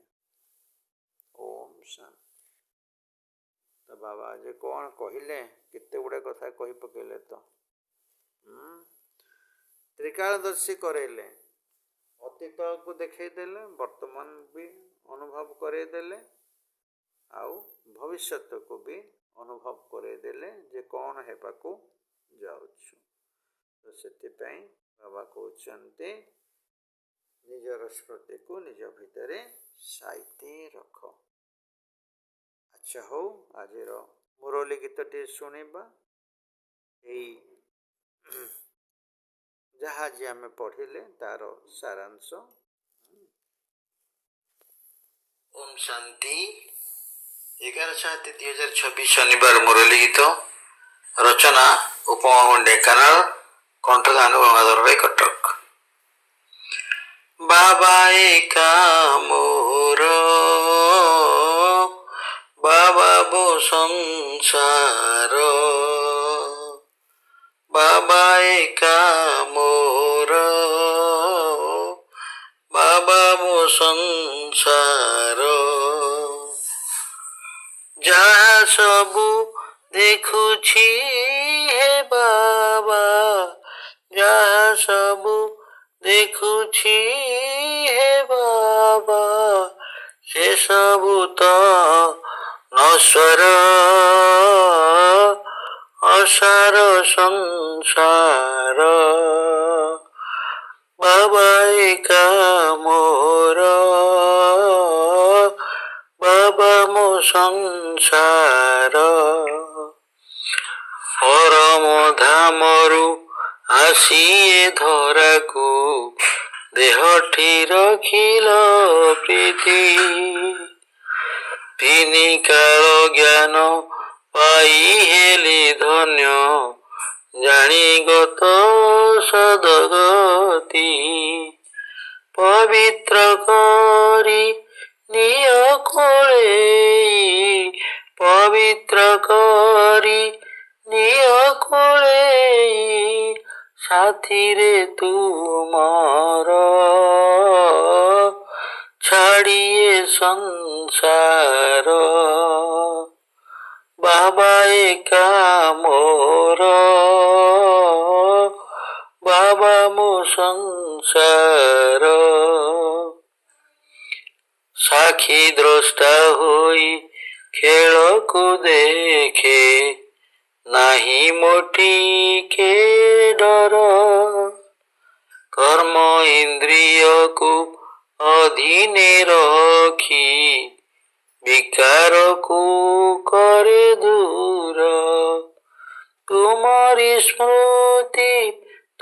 ଓମ୍ ଶାନ୍ତି। ତ ବାବା ଆଜି କ'ଣ କହିଲେ, କେତେ ଗୁଡ଼େ କଥା କହି ପକେଇଲେ। ତ ତ୍ରିକାଳଦର୍ଶୀ କରେଇଲେ, ଅତୀତକୁ ଦେଖେଇଦେଲେ, ବର୍ତ୍ତମାନ ବି ଅନୁଭବ କରେଇଦେଲେ, ଆଉ ଭବିଷ୍ୟତକୁ ବି ଅନୁଭବ କରେଇଦେଲେ ଯେ କ'ଣ ହେବାକୁ ଯାଉଛୁ। ତ ସେଥିପାଇଁ ବାବା କହୁଛନ୍ତି ନିଜର ସ୍ମୃତିକୁ ନିଜ ଭିତରେ ସାଇତି ରଖ। ଆଚ୍ଛା, ହଉ, ଆଜିର ମୁରଲୀ ଗୀତଟି ଶୁଣିବା। ଏଇ ଯାହା ଆଜି ଆମେ ପଢ଼ିଲେ ତାର ସାରାଂଶ। ଓମ୍ ଶାନ୍ତି। 11/7/2026 ଶନିବାର ମୁରଲୀ ଗୀତ। ରଚନା ଉପମା ଢେଙ୍କାନାଳ। କଣ୍ଠଦାନ ଗଙ୍ଗାଧର ରାୟ କଟକ। ବାବା ଏକା ମୋର ବାବା ମୋ ସଂସାର, ବାବା ଏକା ମୋର ବାବା ମୋ ସଂସାର, ଯାହା ସବୁ ଦେଖୁଛି ହେ ବାବା, ଯାହା ସବୁ ଦେଖୁଛି ହେ ବାବା, ସେସବୁ ତ ନଶ୍ୱର ଅସାର ସଂସାର, ବାବା ଏକା ମୋର ବାବା ମୋ ସଂସାର, ପରମ ଧାମରୁ ଆସି ଏ ଧରାକୁ ଦେହଠି ରଖିଲ ପ୍ରୀତି, ତିନି କାଳ ଜ୍ଞାନ ପାଇ ହେଲି ଧନ୍ୟ, ଜାଣିଗତ ସଦଗତି, ପବିତ୍ର କରି ନିଅ କୋଳେଇ, ପବିତ୍ର କରି ନିଅ କୋଳେଇ, ସାଥିରେ ତୁମର ଛାଡ଼ିଏ ସଂସାର, ବାବା ଏକା ମୋର ବାବା ମୋ ସଂସାର, ସାକ୍ଷୀ ଦ୍ରଷ୍ଟା ହୋଇ ଖେଳକୁ ଦେଖେ, ନାହିଁ ମୋଟିକେ ଡର, କର୍ମ ଇନ୍ଦ୍ରିୟକୁ ଅଧୀନେ ରଖି ବିକାରକୁ କରେ ଦୂର, ତୁମରି ସ୍ମୃତି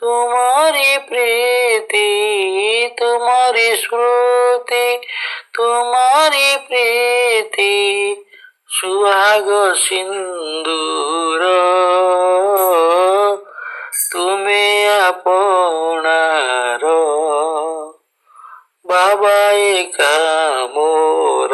ତୁମରି ପ୍ରୀତି, ତୁମରି ସ୍ମୃତି ତୁମରି ପ୍ରୀତି, ସୁହାଗ ସିନ୍ଦୁର ତୁମେ ଆପଣାର, ବାବା ଏକା ମୋର